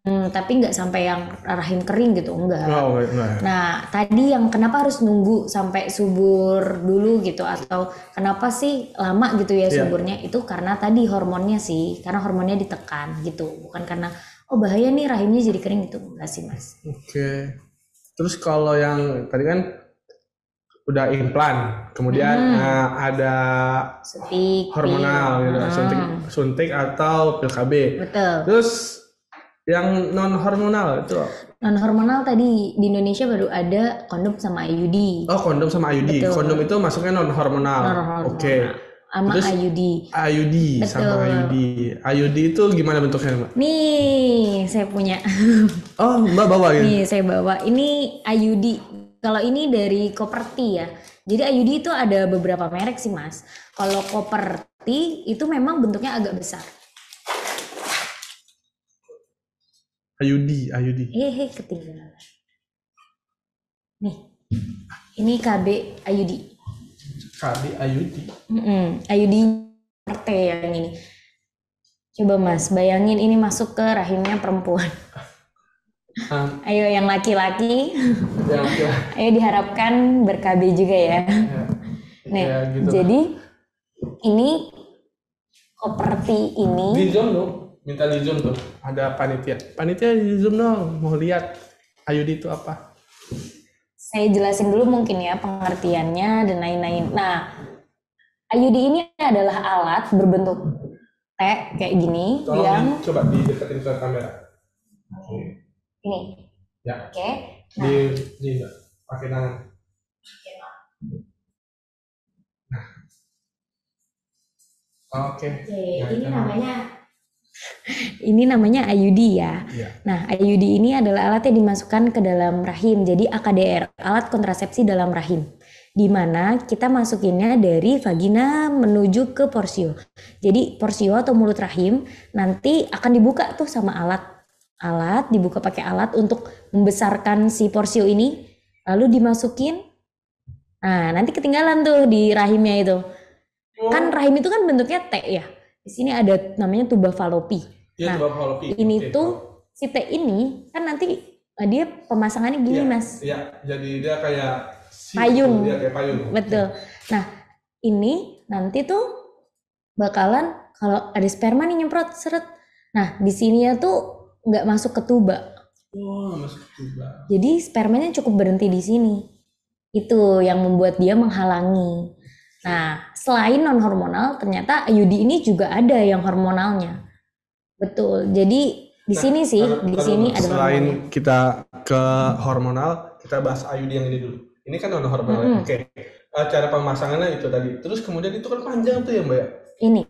Tapi nggak sampai yang rahim kering gitu, enggak. Nah tadi yang kenapa harus nunggu sampai subur dulu gitu, atau kenapa sih lama gitu ya suburnya, itu karena tadi hormonnya sih, karena hormonnya ditekan gitu, bukan karena oh bahaya nih rahimnya jadi kering gitu, enggak sih Mas. Oke. Terus kalau yang tadi kan udah implan, kemudian ada suntik, hormonal gitu, suntik atau pil KB. Betul. Terus yang non hormonal itu? Non hormonal tadi di Indonesia baru ada kondom sama IUD. Oh, kondom sama IUD. Betul. Kondom itu masuknya non hormonal. Oke. Sama terus, IUD. IUD sama IUD. IUD itu gimana bentuknya, Mbak? Nih, saya punya. Oh, Mbak bawa gitu? Nih, saya bawa. Ini IUD. Kalau ini dari Koperti ya. Jadi IUD itu ada beberapa merek sih, Mas. Kalau Koperti itu memang bentuknya agak besar. IUD. Ketinggalan. Nih, ini KB IUD. KB IUD. IUD RT yang ini. Coba Mas, bayangin ini masuk ke rahimnya perempuan. Ayo yang laki-laki. Ayo diharapkan ber-KB juga ya. Nih, gitu jadi ini Koperti ini. Di zoom dong. Minta di zoom tuh, ada panitia di zoom dong, mau lihat IUD itu apa. Saya jelasin dulu mungkin ya pengertiannya dan lain-lain. Nah, IUD ini adalah alat berbentuk T kayak gini. Tolong yang coba dideketin ke kamera. Ini ya. Oke. Nah. Di pakai tangan. Oke. Ini namanya IUD ya. Nah, IUD ini adalah alat yang dimasukkan ke dalam rahim. Jadi AKDR, alat kontrasepsi dalam rahim. Di mana kita masukinnya dari vagina menuju ke porsio. Jadi porsio atau mulut rahim nanti akan dibuka tuh sama alat dibuka pakai alat untuk membesarkan si porsio ini. Lalu dimasukin. Nah, nanti ketinggalan tuh di rahimnya itu. Kan rahim itu kan bentuknya T ya. Di sini ada namanya tuba falopi. Tuba falopi. Ini tuh si T ini kan nanti Dia pemasangannya gini Iya, Mas, iya. Jadi dia kayak payung. Iya, kayak payung. Betul. Nah, ini nanti tuh bakalan kalau ada sperma nih nyemprot seret. Nah, di sininya tuh nggak masuk ke tuba. Oh, masuk juga. Jadi spermanya cukup berhenti di sini. Itu yang membuat dia menghalangi. Nah, selain non hormonal, ternyata IUD ini juga ada yang hormonalnya. Betul. Jadi di sini sih, di sini ada hormonalnya. Selain kita ke hormonal, kita bahas IUD yang ini dulu. Ini kan non hormonal. Oke. Cara pemasangannya itu tadi. Terus kemudian itu kan panjang tuh ya, Mbak ya? Ini.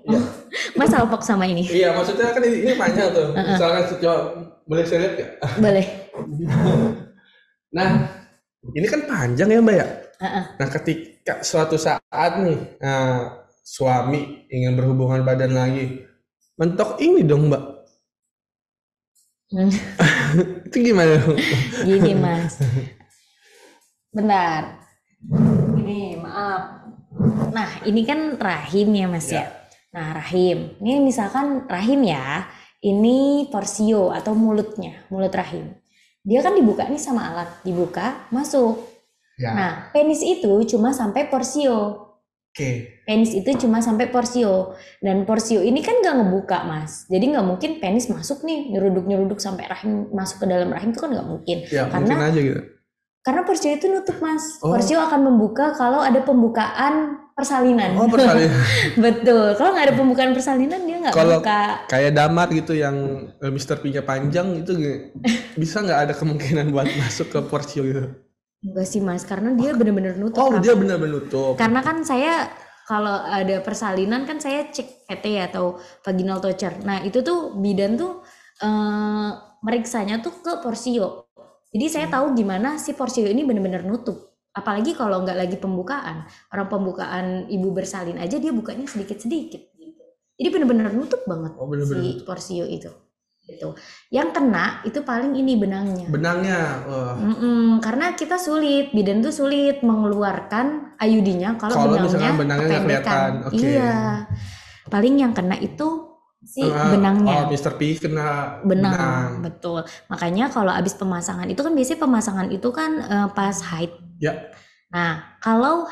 Iya. Mas salpok sama ini. Iya, maksudnya kan ini panjang tuh. Misalkan coba boleh saya lihat nggak? Boleh. Nah, ini kan panjang ya, Mbak ya? Heeh. Nah, ketika suatu saat nih, suami ingin berhubungan badan lagi, mentok ini dong, Mbak. Itu gimana dong? Gini Mas. Bentar. Gini, maaf. Nah, ini kan rahim ya Mas ya. Nah, rahim. Ini misalkan rahim ya. Ini porsio atau mulutnya, mulut rahim. Dia kan dibuka nih sama alat, dibuka, masuk. Ya. Nah, penis itu cuma sampai porsio. Oke. Penis itu cuma sampai porsio. Dan porsio ini kan nggak ngebuka Mas. Jadi nggak mungkin penis masuk nih, nyeruduk-nyeruduk sampai rahim, masuk ke dalam rahim itu kan nggak mungkin. Ya, Karena mungkin aja gitu. Karena porsio itu nutup Mas. Oh. Porsio akan membuka kalau ada pembukaan persalinan. Oh, persalinan. Betul. Kalau nggak ada pembukaan persalinan dia nggak Kalau buka. kayak damar gitu yang Mr. P-nya panjang itu bisa nggak ada kemungkinan buat masuk ke porsio gitu? Enggak sih Mas, karena dia benar-benar nutup. Oh, dia benar-benar nutup. Karena kan saya kalau ada persalinan kan saya cek PT atau vaginal toucher. Nah itu tuh bidan tuh meriksanya tuh ke porsio. Jadi saya tahu gimana si porsio ini benar-benar nutup. Apalagi kalau nggak lagi pembukaan. Orang pembukaan ibu bersalin aja dia bukanya sedikit-sedikit. Gitu. Jadi benar-benar nutup banget si porsio itu. Gitu. Yang kena itu paling ini benangnya. Benangnya. Karena kita sulit, bidan tuh sulit mengeluarkan IUD-nya kalau benangnya kependekan. Okay. Iya. Paling yang kena itu si benangnya. Oh, Mr. P kena benang. Betul. Makanya kalau habis pemasangan itu kan biasanya pemasangan itu kan pas haid. Ya. Nah, kalau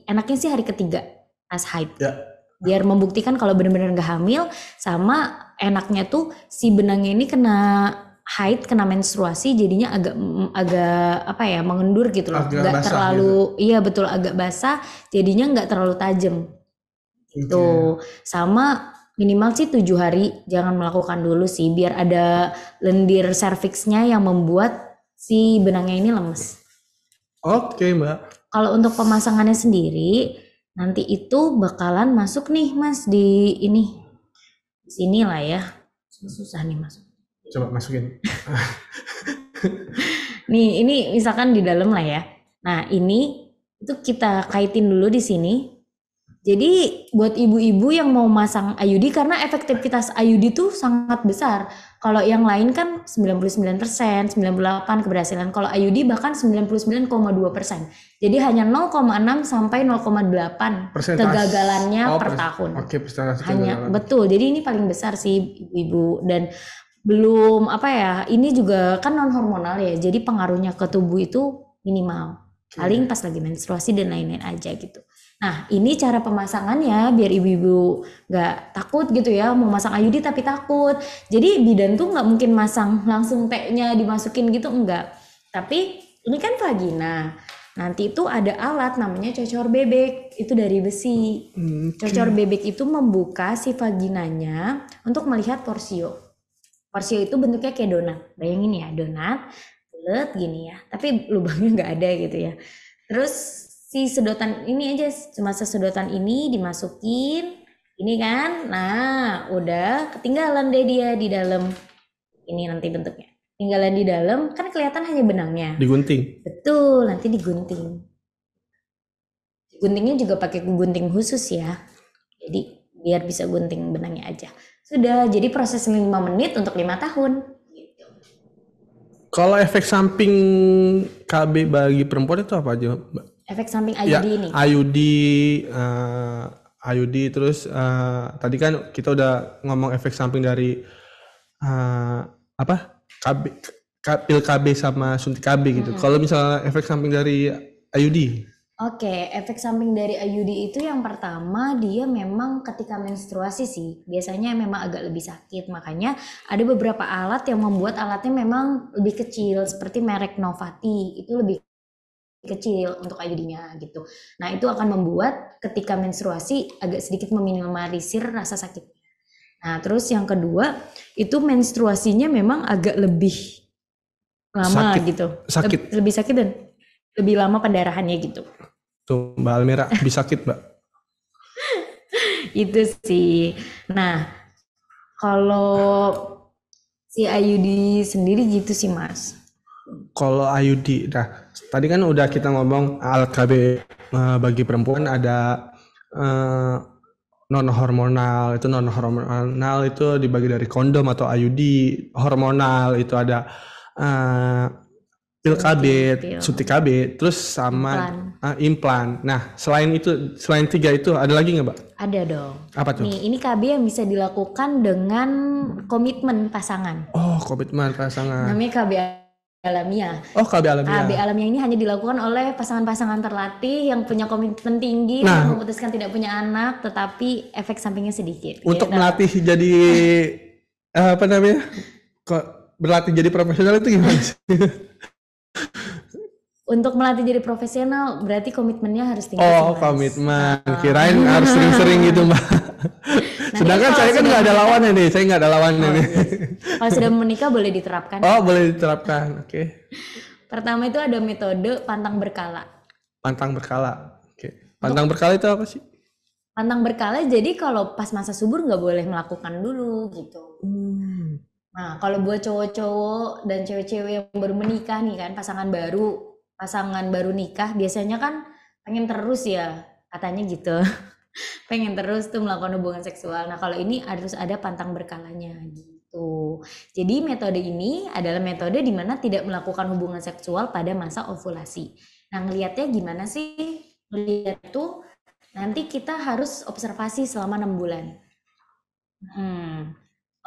enaknya sih hari ketiga pas haid. Ya. Biar membuktikan kalau benar-benar nggak hamil, sama enaknya tuh si benangnya ini kena haid, kena menstruasi, jadinya agak apa ya, mengendur gitu loh, nggak terlalu gitu. Iya betul, agak basah, jadinya nggak terlalu tajam. Tuh, sama minimal sih 7 hari jangan melakukan dulu sih, biar ada lendir serviksnya yang membuat si benangnya ini lemes. Oke, Mbak. Kalau untuk pemasangannya sendiri, nanti itu bakalan masuk nih Mas di sini lah ya. Susah nih masuk. Coba masukin. Nih, ini misalkan di dalam lah ya. Nah, ini itu kita kaitin dulu di sini. Jadi buat ibu-ibu yang mau masang IUD, karena efektivitas IUD itu sangat besar. Kalau yang lain kan 99%, 98% keberhasilan. Kalau IUD bahkan 99,2%. Jadi hanya 0,6 sampai 0,8 kegagalannya per tahun. Oke, persentase hanya betul. Jadi ini paling besar sih ibu-ibu, dan belum apa ya, ini juga kan non hormonal ya. Jadi pengaruhnya ke tubuh itu minimal. Paling pas lagi menstruasi dan lain-lain aja gitu. Nah, ini cara pemasangannya biar ibu-ibu nggak takut gitu ya, mau masang IUD tapi takut. Jadi bidan tuh nggak mungkin masang langsung T-nya dimasukin gitu, enggak. Tapi ini kan vagina. Nanti itu ada alat namanya cocor bebek, itu dari besi. Cocor bebek itu membuka si vaginanya untuk melihat porsio. Porsio itu bentuknya kayak donat. Bayangin ya, donat bulat gini ya, tapi lubangnya nggak ada gitu ya. Terus si sedotan ini aja, cuma sesedotan ini dimasukin, ini kan, nah udah ketinggalan deh dia di dalam. Ini nanti bentuknya tinggalan di dalam, kan kelihatan hanya benangnya. Digunting. Betul, nanti digunting. Guntingnya juga pakai gunting khusus ya, jadi biar bisa gunting benangnya aja. Sudah, jadi prosesnya 5 menit untuk 5 tahun. Kalau efek samping KB bagi perempuan itu apa aja, Mbak? Efek samping IUD ini? IUD terus tadi kan kita udah ngomong efek samping dari KB pil KB sama suntik KB gitu. Kalau misalnya efek samping dari IUD, Oke, efek samping dari IUD itu yang pertama dia memang ketika menstruasi sih. Biasanya memang agak lebih sakit. Makanya ada beberapa alat yang membuat alatnya memang lebih kecil. Seperti merek Novati, itu lebih kecil untuk IUD-nya gitu. Nah itu akan membuat ketika menstruasi agak sedikit meminimalisir rasa sakit. Nah terus yang kedua, itu menstruasinya memang agak lebih lama Sakit. gitu. Sakit. Lebih sakit dan lebih lama pendarahannya gitu. tuh Mbak Almira bisa sakit Mbak. Itu sih. Nah, kalau si IUD sendiri gitu sih, Mas. Kalau IUD, nah tadi kan udah kita ngomong alat KB bagi perempuan ada non hormonal. Itu non hormonal itu dibagi dari kondom atau IUD. Hormonal itu ada pil KB, Pil. suntik KB, terus sama implan. Nah selain itu, selain 3 itu ada lagi nggak Mbak? Ada dong. Apa tuh? Nih, ini KB yang bisa dilakukan dengan komitmen pasangan. Oh, komitmen pasangan. Namanya KB alamiah. Oh, KB alamiah. KB alamiah ini hanya dilakukan oleh pasangan-pasangan terlatih yang punya komitmen tinggi Nah. dan memutuskan tidak punya anak, tetapi efek sampingnya sedikit. Untuk Gitu. melatih jadi apa namanya? Kok berlatih jadi profesional itu gimana sih? Untuk melatih jadi profesional berarti komitmennya harus tinggi. Oh, sih, Mas. komitmen. Kirain harus sering-sering gitu, Mbak. Sedangkan kalau saya kan sudah nggak ada lawannya nih. Saya nggak ada lawannya nih. Kalau sudah menikah boleh diterapkan. Oh, boleh diterapkan. Oke. Pertama itu ada metode pantang berkala. Pantang berkala. Oke. Pantang berkala itu apa sih? Pantang berkala jadi kalau pas masa subur nggak boleh melakukan dulu gitu. Nah kalau buat cowok-cowok dan cewek-cewek yang baru menikah nih kan, pasangan baru nikah biasanya kan pengen terus ya katanya gitu. Pengen terus tuh melakukan hubungan seksual. Nah kalau ini harus ada pantang berkalanya gitu. Jadi metode ini adalah metode di mana tidak melakukan hubungan seksual pada masa ovulasi. Nah ngelihatnya gimana sih? Ngelihat tuh nanti kita harus observasi selama 6 bulan.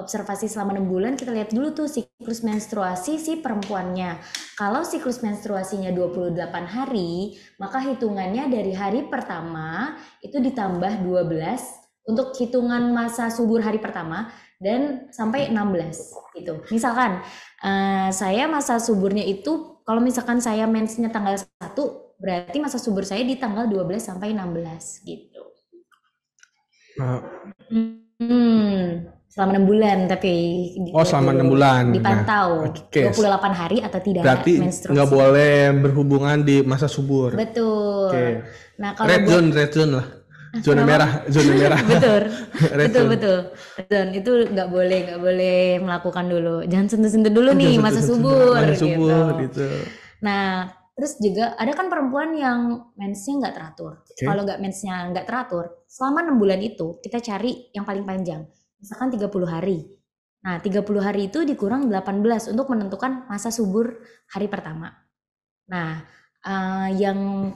Observasi selama 6 bulan kita lihat dulu tuh siklus menstruasi si perempuannya. Kalau siklus menstruasinya 28 hari, maka hitungannya dari hari pertama itu ditambah 12 untuk hitungan masa subur hari pertama dan sampai 16 gitu. Misalkan saya masa suburnya itu kalau misalkan saya mensnya tanggal 1, berarti masa subur saya di tanggal 12 sampai 16 gitu. Selama 6 bulan tapi selama 6 bulan. dipantau. Nah, oke. 28 hari atau tidak Berarti menstruasi. nggak boleh berhubungan di masa subur. Betul. Oke. Nah, kalau Red zone lah. Zona merah. betul. Red zone. betul. Dan itu nggak boleh melakukan dulu. Jangan sentuh-sentuh dulu nih masa subur Masa gitu. subur gitu. Nah, terus juga ada kan perempuan yang mensnya nggak teratur. Oke. Kalau nggak mensnya nggak teratur, selama 6 bulan itu kita cari yang paling panjang. Misalkan 30 hari. Nah, 30 hari itu dikurang 18 untuk menentukan masa subur hari pertama. Nah, yang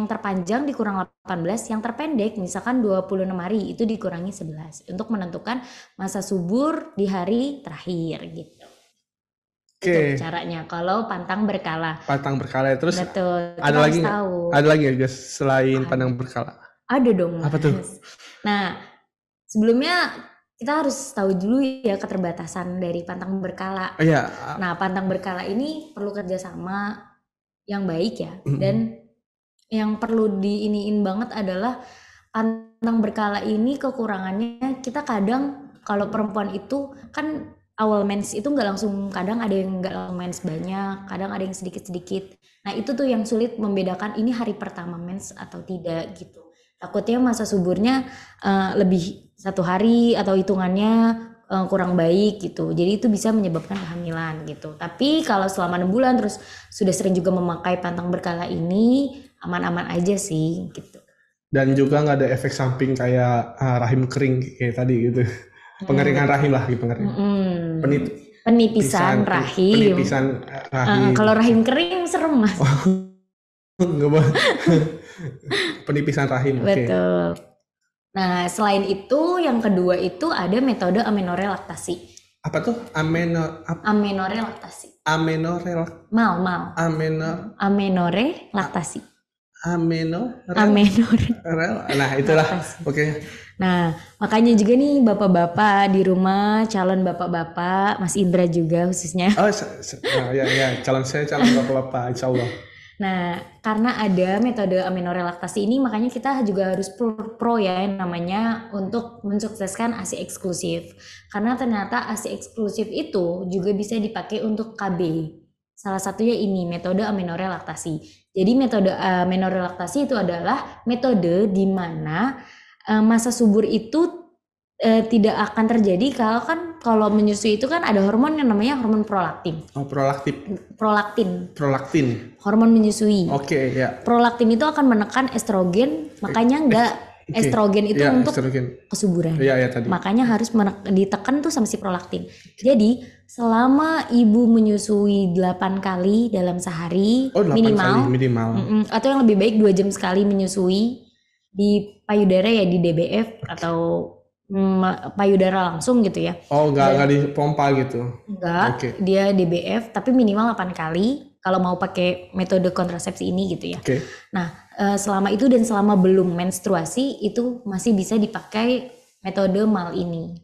terpanjang dikurang 18, yang terpendek misalkan 26 hari itu dikurangi 11 untuk menentukan masa subur di hari terakhir gitu. Oke. Itu caranya kalau pantang berkala. Pantang berkala terus Betul. ada Kita lagi harus nggak? tahu. Ada lagi nggak guys selain pantang berkala? Ada dong. Apa tuh? Mas. Nah, sebelumnya kita harus tahu dulu ya keterbatasan dari pantang berkala. Iya. Nah, pantang berkala ini perlu kerjasama yang baik ya. Dan yang perlu diiniin banget adalah pantang berkala ini kekurangannya kita kadang kalau perempuan itu kan awal mens itu nggak langsung, kadang ada yang nggak langsung mens banyak, kadang ada yang sedikit-sedikit. Nah itu tuh yang sulit membedakan ini hari pertama mens atau tidak gitu. Takutnya masa suburnya lebih 1 hari atau hitungannya kurang baik gitu. Jadi itu bisa menyebabkan kehamilan gitu. Tapi kalau selama 6 bulan terus sudah sering juga memakai pantang berkala ini, aman-aman aja sih gitu. Dan juga nggak ada efek samping kayak rahim kering kayak tadi gitu. Pengeringan rahim lah gitu, pengeringan. Penipisan rahim. Penipisan rahim. Kalau rahim kering serem Mas. Nggak boleh. Penipisan rahim. Oke. Betul. Nah, selain itu yang kedua itu ada metode amenorrhea laktasi. Apa tuh? Amenore laktasi. Amenorel, Mal. amenor, Amenore laktasi. amenorel. Amenore Nah, itulah. laktasi. Oke. Nah, makanya juga nih bapak-bapak di rumah, calon bapak-bapak, Mas Indra juga khususnya. Oh, ya, calon bapak-bapak, insya Allah. Nah, karena ada metode amenorelaktasi ini, makanya kita juga harus pro ya yang namanya untuk mensukseskan ASI eksklusif. Karena ternyata ASI eksklusif itu juga bisa dipakai untuk KB. Salah satunya ini metode amenorelaktasi. Jadi metode amenorelaktasi itu adalah metode di mana masa subur itu tidak akan terjadi kalau menyusui itu kan ada hormon yang namanya hormon prolaktin. Oh, Prolaktin, hormon menyusui. Oke, ya. Prolaktin itu akan menekan estrogen, makanya estrogen itu Ya, untuk estrogen. kesuburan. Iya, tadi. Makanya harus ditekan tuh sama si prolaktin. Jadi selama ibu menyusui 8 kali dalam sehari 8 minimal, kali minimal. atau yang lebih baik 2 jam sekali menyusui di payudara ya, di DBF atau payudara langsung gitu ya. Oh, nggak dipompa gitu. Enggak, Oke. dia DBF tapi minimal 8 kali kalau mau pakai metode kontrasepsi ini gitu ya. Oke. Nah, selama itu dan selama belum menstruasi itu masih bisa dipakai metode MAL ini.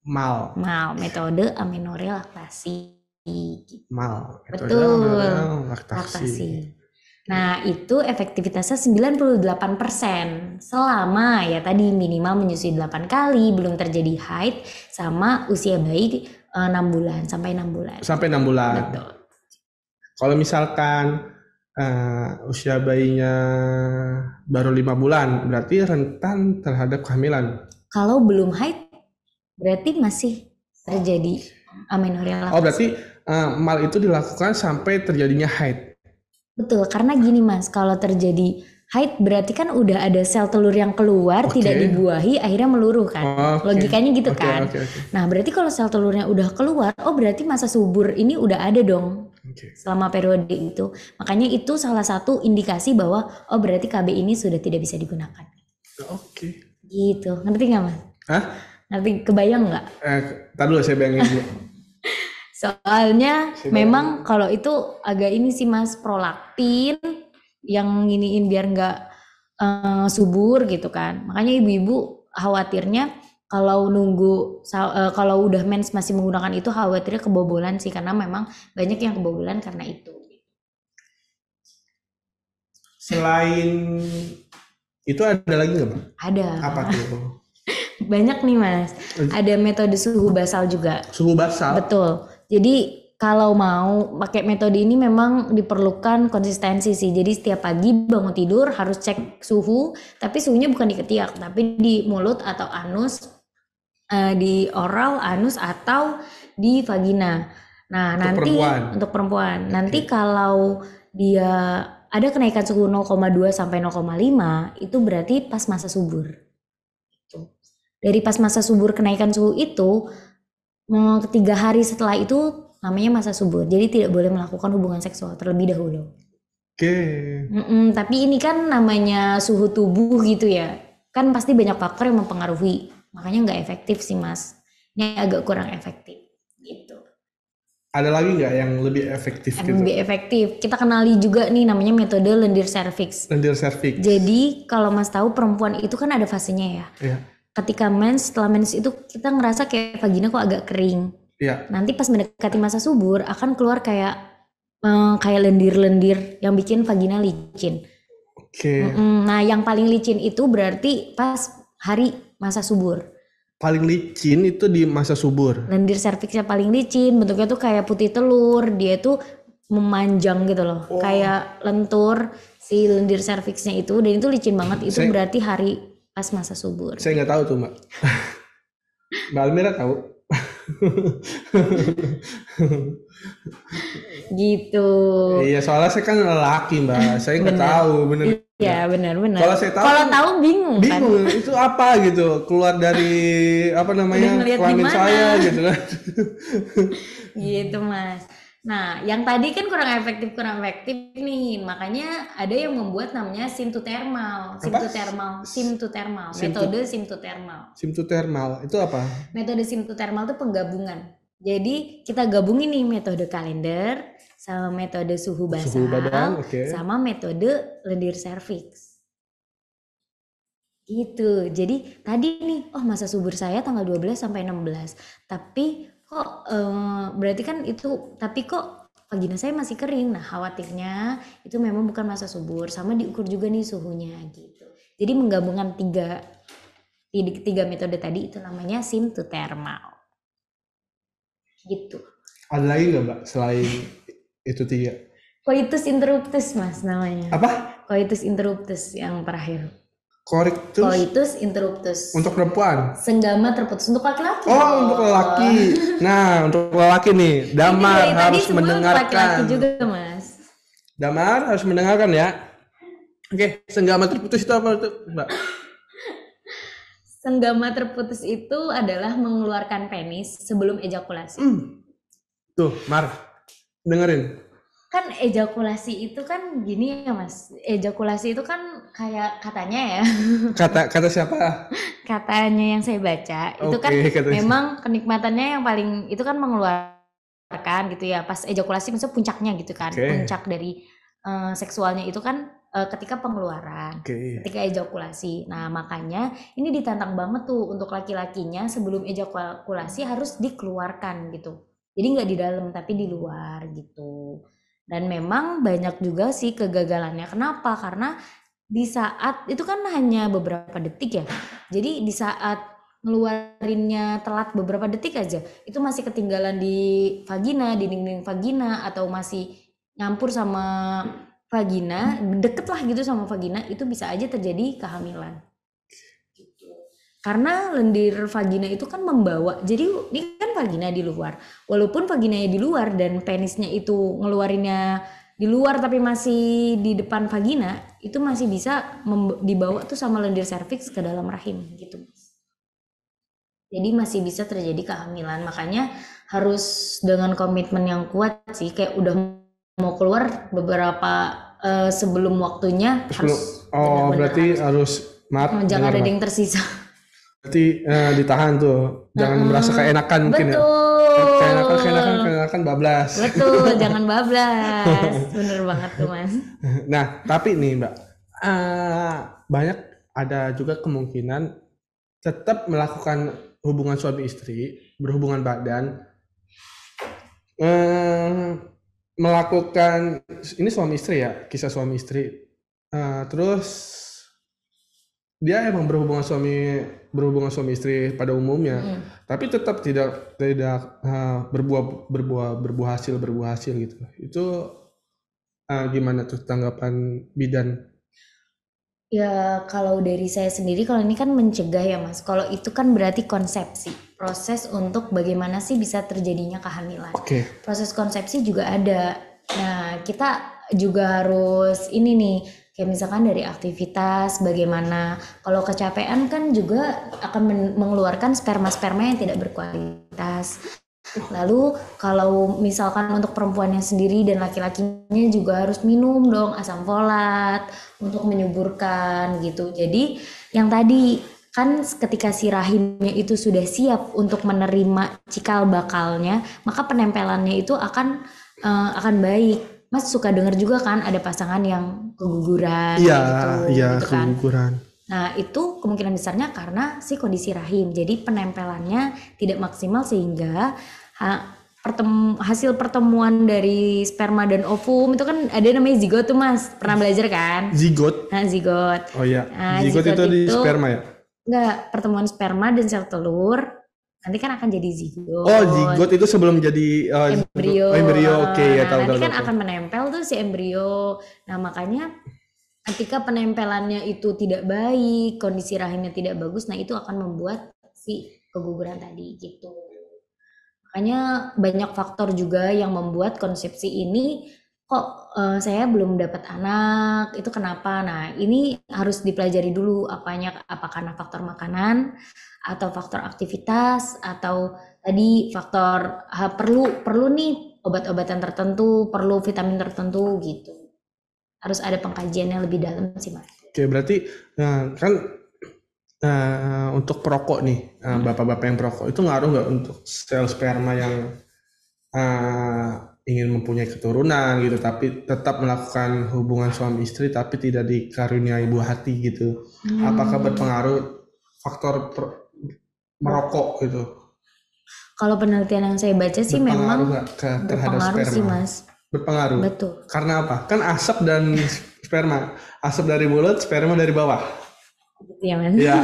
MAL. Metode amenorelaktasi. Gitu. MAL. Betul. Laktasi. Nah, itu efektivitasnya 98% selama ya tadi minimal menyusui 8 kali, belum terjadi haid, sama usia bayi 6 bulan sampai 6 bulan. Sampai 6 bulan. Betul. Kalau misalkan usia bayinya baru 5 bulan, berarti rentan terhadap kehamilan. Kalau belum haid, berarti masih terjadi amenorelaktasi. Oh, berarti MAL itu dilakukan sampai terjadinya haid. Betul, karena gini Mas, kalau terjadi haid berarti kan udah ada sel telur yang keluar, tidak dibuahi, akhirnya meluruh kan. Logikanya gitu kan. Nah, berarti kalau sel telurnya udah keluar, oh berarti masa subur ini udah ada dong selama periode itu. Makanya itu salah satu indikasi bahwa oh berarti KB ini sudah tidak bisa digunakan. Oke. Gitu, ngerti nggak Mas? Hah? Ngerti, kebayang nggak? Tar dulu saya bayangin dulu. Soalnya memang kalau itu agak ini sih Mas, prolaktin yang iniin biar nggak subur gitu kan. Makanya ibu-ibu khawatirnya kalau kalau udah mens masih menggunakan itu khawatirnya kebobolan sih, karena memang banyak yang kebobolan karena itu. Selain itu ada lagi nggak Bang? Ada. Apa tuh? Banyak nih Mas. Ada metode suhu basal juga. Suhu basal? Betul. Jadi kalau mau pakai metode ini memang diperlukan konsistensi sih. Jadi setiap pagi bangun tidur harus cek suhu, tapi suhunya bukan di ketiak, tapi di mulut atau anus, di oral, anus atau di vagina. Nah, untuk perempuan. Nanti kalau dia ada kenaikan suhu 0,2 sampai 0,5, itu berarti pas masa subur. Dari pas masa subur kenaikan suhu itu 3 hari setelah itu namanya masa subur. Jadi tidak boleh melakukan hubungan seksual terlebih dahulu. Oke. Tapi ini kan namanya suhu tubuh gitu ya. Kan pasti banyak faktor yang mempengaruhi. Makanya nggak efektif sih Mas. Ini agak kurang efektif gitu. Ada lagi nggak yang lebih efektif gitu? Lebih efektif. Kita kenali juga nih namanya metode lendir cervix. Lendir cervix. Jadi kalau Mas tahu perempuan itu kan ada fasenya ya. Iya. Ketika mens, setelah mens itu kita ngerasa kayak vagina kok agak kering. Iya. Nanti pas mendekati masa subur akan keluar kayak lendir-lendir yang bikin vagina licin. Oke. Nah, yang paling licin itu berarti pas hari masa subur. Paling licin itu di masa subur. Lendir serviksnya paling licin, bentuknya tuh kayak putih telur, dia tuh memanjang gitu loh. Kayak lentur si lendir serviksnya itu, dan itu licin banget. Itu berarti hari pas masa subur. Saya nggak tahu tuh Mbak. Mbak Almira tahu? Gitu. Iya, soalnya saya kan lelaki Mbak, saya nggak tahu bener. Iya benar. Kalau saya tahu, kalau tahu bingung kan? Itu apa gitu, keluar dari apa namanya kelamin saya gitu kan. Gitu Mas. Nah, yang tadi kan kurang efektif nih. Makanya ada yang membuat namanya simtutermal. Metode simtutermal. Simtutermal itu apa? Metode simtutermal itu penggabungan Jadi kita gabungin nih metode kalender sama metode suhu Suhu badan, basal oke. sama metode lendir serviks. Gitu. Jadi tadi nih, oh masa subur saya tanggal 12 sampai 16. Tapi kok berarti kan itu, tapi kok vagina saya masih kering. Nah, khawatirnya itu memang bukan masa subur. Sama diukur juga nih suhunya gitu. Jadi menggabungkan tiga metode tadi itu namanya symptothermal. Gitu. Ada lagi nggak Mbak selain itu 3? Coitus interruptus Mas namanya. Apa? Coitus interruptus yang terakhir. Coitus Coitus interruptus. untuk perempuan. Senggama terputus untuk laki-laki. Oh, untuk lelaki. Nah, untuk lelaki nih, Damar Ini dari tadi harus semua laki-laki mendengarkan. juga Mas. Damar harus mendengarkan ya. Oke, senggama terputus itu apa tuh, Mbak? Senggama terputus itu adalah mengeluarkan penis sebelum ejakulasi. Tuh, Mar, dengerin. Kan ejakulasi itu kan gini ya Mas. Ejakulasi itu kan kayak katanya ya. Kata siapa? Katanya yang saya baca itu kan Oke, katanya. memang kenikmatannya yang paling itu kan mengeluarkan gitu ya. Pas ejakulasi maksudnya puncaknya gitu kan. Oke. Puncak dari seksualnya itu kan ketika pengeluaran. Oke. Ketika ejakulasi. Nah, makanya ini ditantang banget tuh untuk laki-lakinya sebelum ejakulasi harus dikeluarkan gitu. Jadi nggak di dalam tapi di luar gitu. Dan memang banyak juga sih kegagalannya. Kenapa? Karena di saat itu kan hanya beberapa detik ya. Jadi di saat ngeluarinnya telat beberapa detik aja, itu masih ketinggalan di vagina, di dinding vagina atau masih nyampur sama vagina, deket lah gitu sama vagina, itu bisa aja terjadi kehamilan. Karena lendir vagina itu kan membawa, jadi ini kan vagina di luar. Walaupun vaginanya di luar dan penisnya itu ngeluarinnya di luar tapi masih di depan vagina, itu masih bisa dibawa tuh sama lendir serviks ke dalam rahim gitu. Jadi masih bisa terjadi kehamilan. Makanya harus dengan komitmen yang kuat sih, kayak udah mau keluar beberapa sebelum waktunya harus Oh, benar-benar berarti harus maaf. jangan dengar, ada Mbak. yang tersisa. Berarti ditahan tuh, jangan merasa keenakan mungkin ya. Betul. Keenakan bablas. Betul, jangan bablas. Bener banget tuh Mas. Nah, tapi nih Mbak, banyak ada juga kemungkinan tetap melakukan hubungan suami istri, berhubungan badan, melakukan ini suami istri ya, kisah suami istri. Terus dia emang berhubungan suami istri pada umumnya, tapi tetap tidak berbuah hasil gitu. Itu gimana tuh tanggapan bidan? Ya kalau dari saya sendiri, kalau ini kan mencegah ya Mas. Kalau itu kan berarti konsepsi, proses untuk bagaimana sih bisa terjadinya kehamilan. Oke. Proses konsepsi juga ada. Nah kita juga harus ini nih, kayak misalkan dari aktivitas, bagaimana kalau kecapean kan juga akan mengeluarkan sperma-sperma yang tidak berkualitas. Lalu kalau misalkan untuk perempuannya sendiri dan laki-lakinya juga harus minum dong asam folat untuk menyuburkan gitu. Jadi yang tadi kan ketika si rahimnya itu sudah siap untuk menerima cikal bakalnya, maka penempelannya itu akan baik. Mas suka dengar juga kan ada pasangan yang keguguran Iya, gitu kan. keguguran. Nah itu kemungkinan besarnya karena si kondisi rahim, jadi penempelannya tidak maksimal sehingga hasil pertemuan dari sperma dan ovum itu kan ada namanya zigot tuh Mas, pernah belajar kan? Zigot. Nah zigot. Oh iya, Nah, zigot itu di sperma ya? Enggak, pertemuan sperma dan sel telur nanti kan akan jadi zigot. Oh, zigot itu sebelum jadi embrio. Oke, ya tahu. Nanti kan akan menempel tuh si embrio. Nah makanya ketika penempelannya itu tidak baik, kondisi rahimnya tidak bagus, nah itu akan membuat si keguguran tadi gitu. Makanya banyak faktor juga yang membuat konsepsi ini kok saya belum dapat anak, itu kenapa? Nah ini harus dipelajari dulu apa karena faktor makanan atau faktor aktivitas atau tadi faktor perlu nih obat-obatan tertentu, perlu vitamin tertentu gitu. Harus ada pengkajian yang lebih dalam sih Mas. Oke, berarti kan Untuk perokok nih, bapak-bapak yang perokok itu ngaruh nggak untuk sel sperma yang eh, ingin mempunyai keturunan gitu, tapi tetap melakukan hubungan suami istri tapi tidak dikaruniai buah hati gitu. Apakah berpengaruh faktor merokok gitu? Kalau penelitian yang saya baca sih Berpengaruh memang nggak terhadap berpengaruh sih sperma? Mas. Berpengaruh. Betul. Karena apa? Kan asap dan sperma. Asap dari mulut, sperma dari bawah. Gitu ya Mas. Ya,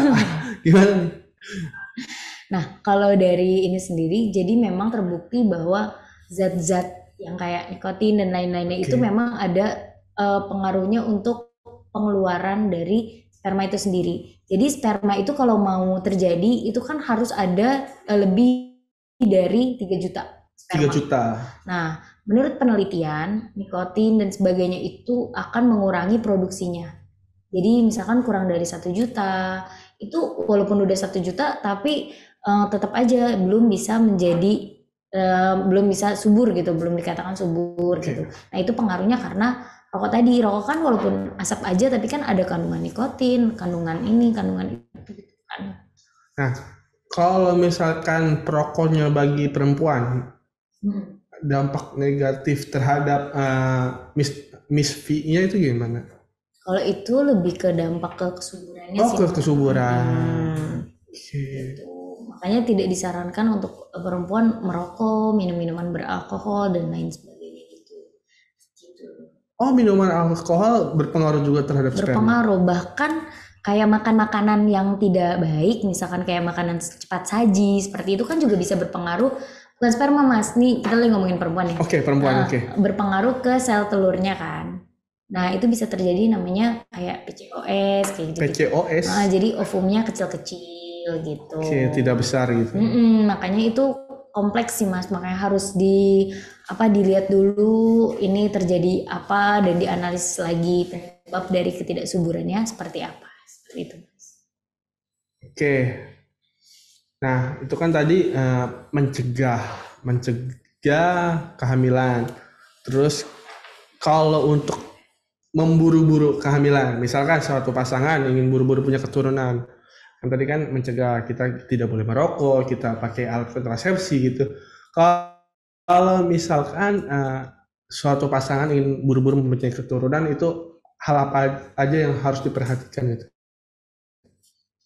gimana nih? Nah, kalau dari ini sendiri, jadi memang terbukti bahwa zat-zat yang kayak nikotin dan lain-lainnya itu Oke. memang ada pengaruhnya untuk pengeluaran dari sperma itu sendiri. Jadi sperma itu kalau mau terjadi itu kan harus ada lebih dari 3 juta 3 sperma. juta. Nah, menurut penelitian, nikotin dan sebagainya itu akan mengurangi produksinya. Jadi misalkan kurang dari 1 juta, itu walaupun udah 1 juta, tapi tetap aja belum bisa menjadi, belum bisa subur gitu, belum dikatakan subur Oke. gitu. Nah itu pengaruhnya karena rokok tadi, rokok kan walaupun asap aja, tapi kan ada kandungan nikotin, kandungan ini, kandungan itu gitu kan. Nah, kalau misalkan perokoknya bagi perempuan, Hmm. dampak negatif terhadap misfi-nya itu gimana? Kalau itu lebih ke dampak ke kesuburannya Oh, sih. ke kesuburan. Oke. Gitu. Makanya tidak disarankan untuk perempuan merokok, minum minuman beralkohol dan lain sebagainya gitu. Gitu. Oh, minuman alkohol berpengaruh juga terhadap sperma. Berpengaruh, bahkan kayak makan makanan yang tidak baik, misalkan kayak makanan cepat saji seperti itu kan juga bisa berpengaruh. Bukan sperma Mas, nih kita lagi ngomongin perempuan ya. Oke, perempuan, oke. Berpengaruh ke sel telurnya kan. Nah itu bisa terjadi namanya kayak PCOS kayak gitu. PCOS. Jadi ovumnya kecil-kecil gitu. Oke, tidak besar gitu. Makanya itu kompleks sih Mas, makanya harus dilihat dulu ini terjadi apa dan dianalisis lagi penyebab dari ketidaksuburannya seperti apa. Seperti itu Mas. Oke. Nah, itu kan tadi mencegah kehamilan. Terus kalau untuk memburu-buru kehamilan, misalkan suatu pasangan ingin buru-buru punya keturunan, kan tadi kan mencegah, kita tidak boleh merokok, kita pakai alat kontrasepsi gitu. Kalau misalkan suatu pasangan ingin buru-buru mempunyai keturunan, itu hal apa aja yang harus diperhatikan gitu?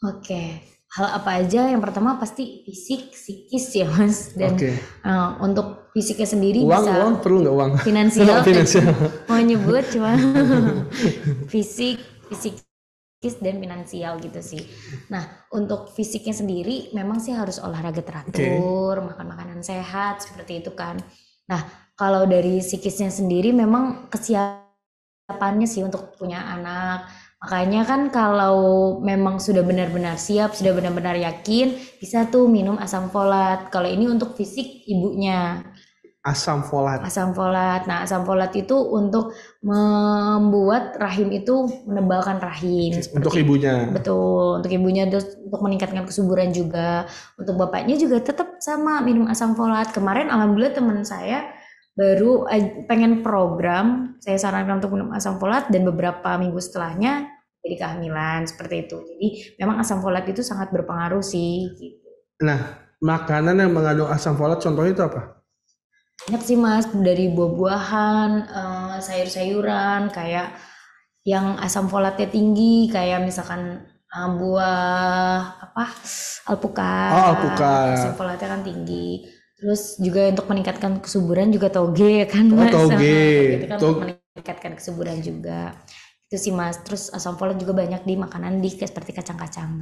Oke, hal apa aja? Yang pertama pasti fisik, psikis ya Mas. Dan Oke. untuk fisiknya sendiri Uang bisa perlu nggak uang? finansial. Finansial. Mau nyebut cuma fisik, psikis dan finansial gitu sih. Nah, untuk fisiknya sendiri memang sih harus olahraga teratur, makan makanan sehat seperti itu kan. Nah, kalau dari psikisnya sendiri memang kesiapannya sih untuk punya anak. Makanya kan kalau memang sudah benar-benar siap, sudah benar-benar yakin, bisa tuh minum asam folat. Kalau ini untuk fisik ibunya. Asam folat. Asam folat. Nah, asam folat itu untuk membuat rahim itu menebalkan rahim. Untuk ibunya. Betul, untuk ibunya terus untuk meningkatkan kesuburan juga. Untuk bapaknya juga tetap sama minum asam folat. Kemarin alhamdulillah teman saya baru pengen program, saya sarankan untuk minum asam folat dan beberapa minggu setelahnya jadi kehamilan seperti itu. Jadi memang asam folat itu sangat berpengaruh sih. Gitu. Nah, makanan yang mengandung asam folat contohnya itu apa? Banyak sih Mas, dari buah-buahan, sayur-sayuran, kayak yang asam folatnya tinggi, kayak misalkan buah alpukat. Oh, alpukat. Asam folatnya kan tinggi. Terus juga untuk meningkatkan kesuburan juga toge kan Oh, Mas. toge. Itu kan untuk meningkatkan kesuburan juga. Itu sih Mas. Terus asam folat juga banyak di makanan seperti kacang-kacang.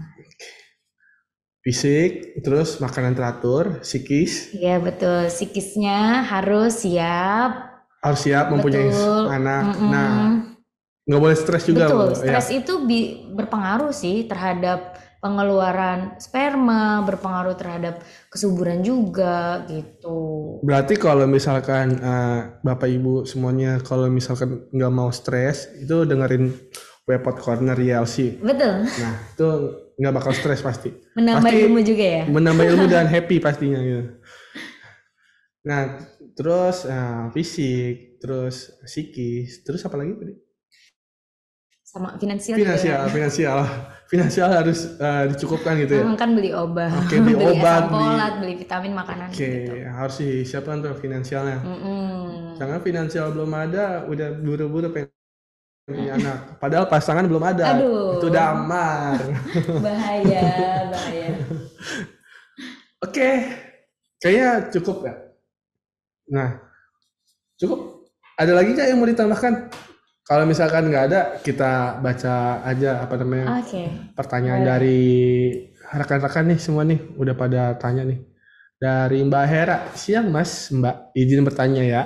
Fisik, terus makanan teratur, psikis. Iya betul, psikisnya harus siap. Harus siap mempunyai anak. Nah, nggak boleh stres juga. Betul, stres itu berpengaruh sih terhadap pengeluaran sperma, berpengaruh terhadap kesuburan juga gitu. Berarti kalau misalkan Bapak Ibu semuanya kalau misalkan nggak mau stres, itu dengerin Wepot Corner YLC. Betul. Nah, itu nggak bakal stres pasti. Menambah pasti ilmu juga ya. Menambah ilmu dan happy pastinya gitu. Nah, terus fisik, terus psikis, terus apa lagi tadi? sama finansial juga. Finansial harus dicukupkan gitu ya. Kan beli obat, Oke, beli obat, asam folat, beli vitamin, makanan Oke, gitu. harus disiapkan tuh finansialnya. Jangan finansial belum ada, udah buru-buru pengen punya anak. Padahal pasangan belum ada. Aduh. Itu damar. Bahaya. Oke, kayaknya cukup ya. Nah, cukup. Ada lagi nggak yang mau ditambahkan? Kalau misalkan nggak ada, kita baca aja apa namanya Oke. pertanyaan dari rekan-rekan nih semua nih, udah pada tanya nih. Dari Mbak Hera, siang Mas, Mbak, izin bertanya ya.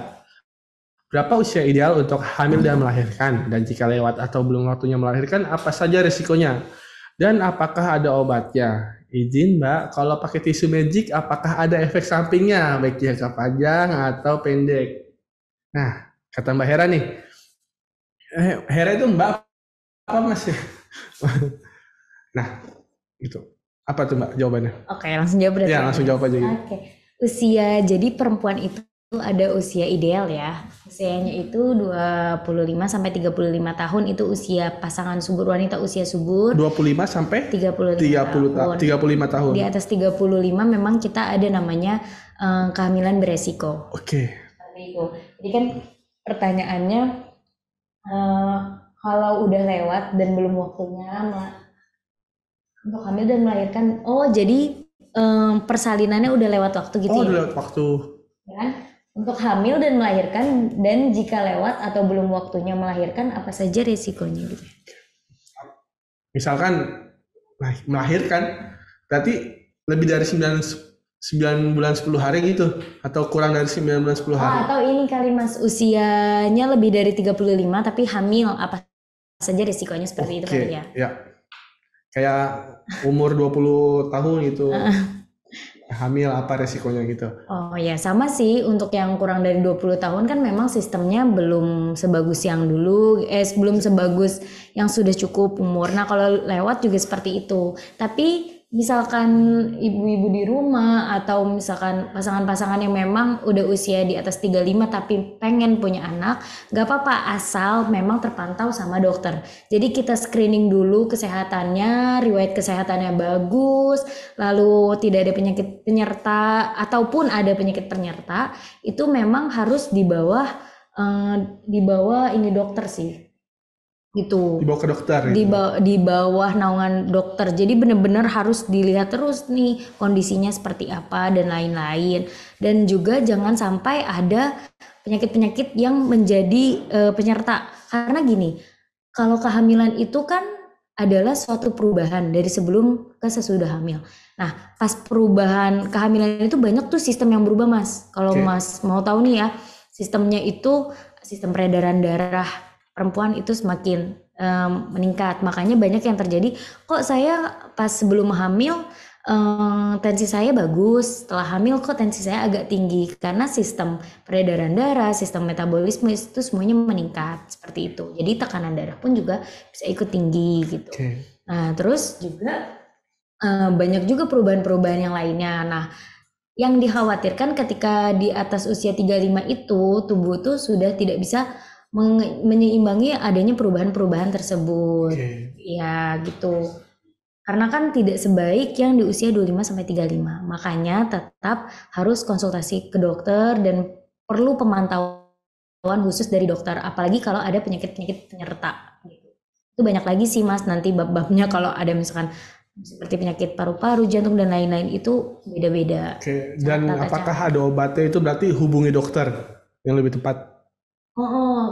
Berapa usia ideal untuk hamil dan melahirkan? Dan jika lewat atau belum waktunya melahirkan, apa saja risikonya? Dan apakah ada obatnya? Izin Mbak, kalau pakai tisu magic, apakah ada efek sampingnya? Baik jangka panjang atau pendek? Nah, kata Mbak Hera nih. Hera itu Mbak apa Mas? Nah, gitu. Apa tuh Mbak jawabannya? Oke, langsung jawab berarti. Ya, langsung jawab aja gitu. Oke. Usia, jadi perempuan itu ada usia ideal ya. Usianya itu 25 sampai 35 tahun itu usia pasangan subur, wanita usia subur. 25 sampai 35 tahun. 35 tahun. Di atas 35 memang kita ada namanya kehamilan beresiko. Oke. Seperti itu. Jadi kan pertanyaannya kalau udah lewat dan belum waktunya untuk hamil dan melahirkan, jadi persalinannya udah lewat waktu gitu ya? Udah lewat waktu. Ya kan? Untuk hamil dan melahirkan, dan jika lewat atau belum waktunya melahirkan, apa saja resikonya gitu? Misalkan melahirkan, berarti lebih dari 9 bulan 10 hari gitu, atau kurang dari 9 bulan 10 hari. Atau ini kali Mas, usianya lebih dari 35 tapi hamil, apa saja resikonya seperti itu kali ya? Ya. Kayak umur 20 tahun gitu. Hamil apa resikonya gitu? Oh ya, sama sih untuk yang kurang dari 20 tahun kan memang sistemnya belum sebagus yang dulu, belum sebagus yang sudah cukup umur. Nah kalau lewat juga seperti itu. Tapi misalkan ibu-ibu di rumah atau misalkan pasangan-pasangan yang memang udah usia di atas 35 tapi pengen punya anak, gak apa-apa asal memang terpantau sama dokter. Jadi kita screening dulu kesehatannya, riwayat kesehatannya bagus, lalu tidak ada penyakit penyerta ataupun ada penyakit penyerta, itu memang harus di bawah ini dokter sih. Gitu. Dibawa ke dokter di bawah naungan dokter, jadi benar-benar harus dilihat terus nih kondisinya seperti apa dan lain-lain, dan juga jangan sampai ada penyakit-penyakit yang menjadi penyerta, karena gini, kalau kehamilan itu kan adalah suatu perubahan dari sebelum ke sesudah hamil. Nah pas perubahan kehamilan itu banyak tuh sistem yang berubah Mas. Kalau Mas mau tahu nih ya, sistemnya itu sistem peredaran darah perempuan itu semakin meningkat. Makanya banyak yang terjadi, kok saya pas sebelum hamil tensi saya bagus, setelah hamil kok tensi saya agak tinggi, karena sistem peredaran darah, sistem metabolisme itu semuanya meningkat seperti itu. Jadi tekanan darah pun juga bisa ikut tinggi gitu. Nah terus juga banyak juga perubahan-perubahan yang lainnya. Nah yang dikhawatirkan ketika di atas usia 35 itu tubuh tuh sudah tidak bisa menyeimbangi adanya perubahan-perubahan tersebut. Ya gitu. Karena kan tidak sebaik yang di usia 25 sampai 35. Makanya tetap harus konsultasi ke dokter dan perlu pemantauan khusus dari dokter, apalagi kalau ada penyakit-penyakit penyerta gitu. Itu banyak lagi sih Mas, nanti bab-babnya kalau ada misalkan seperti penyakit paru-paru, jantung dan lain-lain itu beda-beda. Dan apakah ada obatnya, itu berarti hubungi dokter yang lebih tepat?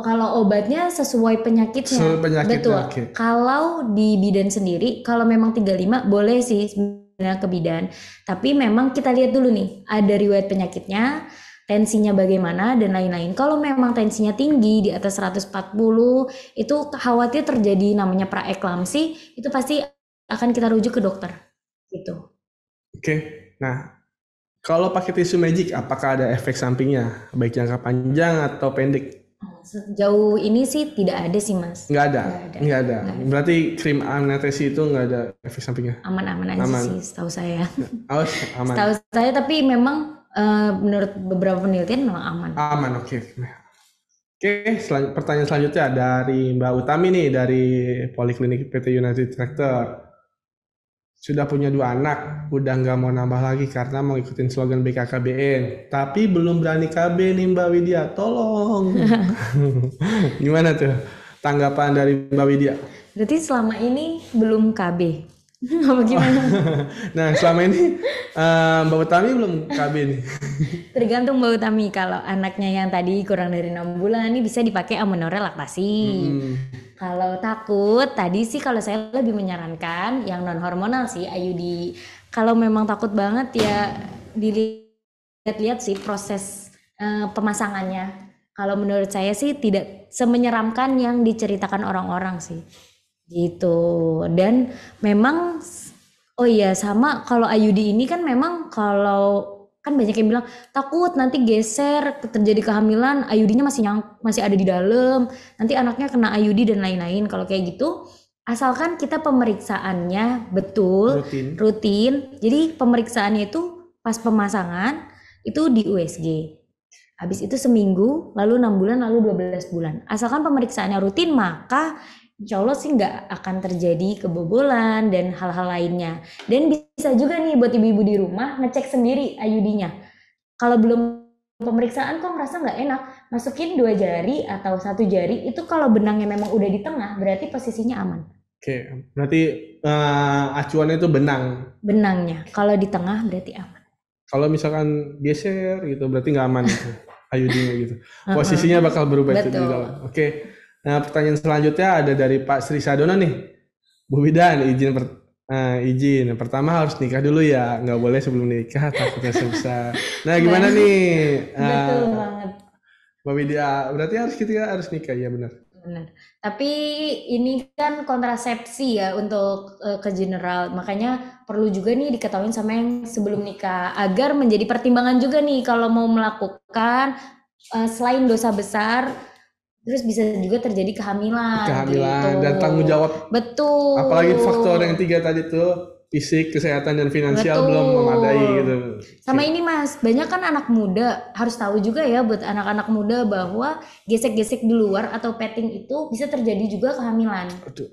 Kalau obatnya sesuai penyakitnya. Betul. Kalau di bidan sendiri, kalau memang 35 boleh sih sebenarnya ke bidan. Tapi memang kita lihat dulu nih, ada riwayat penyakitnya, tensinya bagaimana dan lain-lain. Kalau memang tensinya tinggi di atas 140, itu khawatir terjadi namanya praeklamsi, itu pasti akan kita rujuk ke dokter. Gitu. Nah, kalau pakai tisu magic, apakah ada efek sampingnya, baik jangka panjang atau pendek? Sejauh ini sih tidak ada sih Mas. Nggak ada. Berarti krim anestesi itu nggak ada efek sampingnya? Aman-aman aja sih setahu saya. Aman. Setahu saya, tapi memang menurut beberapa penelitian memang aman. Oke. Oke, pertanyaan selanjutnya dari Mbak Utami nih dari Poliklinik PT United Tractor. Sudah punya 2 anak, udah nggak mau nambah lagi karena mau ikutin slogan BKKBN. Tapi belum berani KB nih Mbak Widya, tolong. Gimana tuh tanggapan dari Mbak Widya? Berarti selama ini belum KB. Apa gimana? Nah, selama ini Mbak Utami belum KB nih. Tergantung Mbak Utami. Kalau anaknya yang tadi kurang dari 6 bulan ini bisa dipakai amenorrhea laktasi. Kalau takut, tadi sih kalau saya lebih menyarankan yang non hormonal sih IUD. Kalau memang takut banget ya dilihat-lihat sih proses pemasangannya. Kalau menurut saya sih tidak semenyeramkan yang diceritakan orang-orang sih. Gitu. Dan memang oh iya sama kalau IUD ini kan memang kalau kan banyak yang bilang takut nanti geser terjadi kehamilan IUD-nya masih ada di dalam, nanti anaknya kena IUD dan lain-lain. Kalau kayak gitu asalkan kita pemeriksaannya betul rutin. Jadi pemeriksaannya itu pas pemasangan itu di USG. Habis itu seminggu, lalu 6 bulan, lalu 12 bulan. Asalkan pemeriksaannya rutin, maka insya Allah sih nggak akan terjadi kebobolan dan hal-hal lainnya. Dan bisa juga nih buat ibu-ibu di rumah ngecek sendiri IUD-nya. Kalau belum pemeriksaan kok ngerasa nggak enak, masukin 2 jari atau 1 jari, itu kalau benangnya memang udah di tengah, berarti posisinya aman. Oke, berarti acuannya itu Benangnya, kalau di tengah berarti aman. Kalau misalkan geser gitu berarti nggak aman gitu, IUD-nya gitu. Posisinya bakal berubah itu di Betul. dalam. Oke. Nah, pertanyaan selanjutnya ada dari Pak Sri Sadono nih. Bu Bidan, izin. Pertama harus nikah dulu ya, nggak boleh sebelum nikah takutnya susah. Nah, gimana nih? Betul banget. Mbak Widya, berarti kita harus nikah ya benar. Benar. Tapi ini kan kontrasepsi ya untuk ke general. Makanya perlu juga nih diketahui sama yang sebelum nikah agar menjadi pertimbangan juga nih kalau mau melakukan selain dosa besar, terus bisa juga terjadi kehamilan gitu. Dan tanggung jawab. Betul. Apalagi faktor yang 3 tadi tuh, fisik, kesehatan, dan finansial belum memadai gitu. Sama ini Mas, banyak kan anak muda, harus tahu juga ya buat anak-anak muda bahwa gesek-gesek di luar atau petting itu bisa terjadi juga kehamilan. Aduh.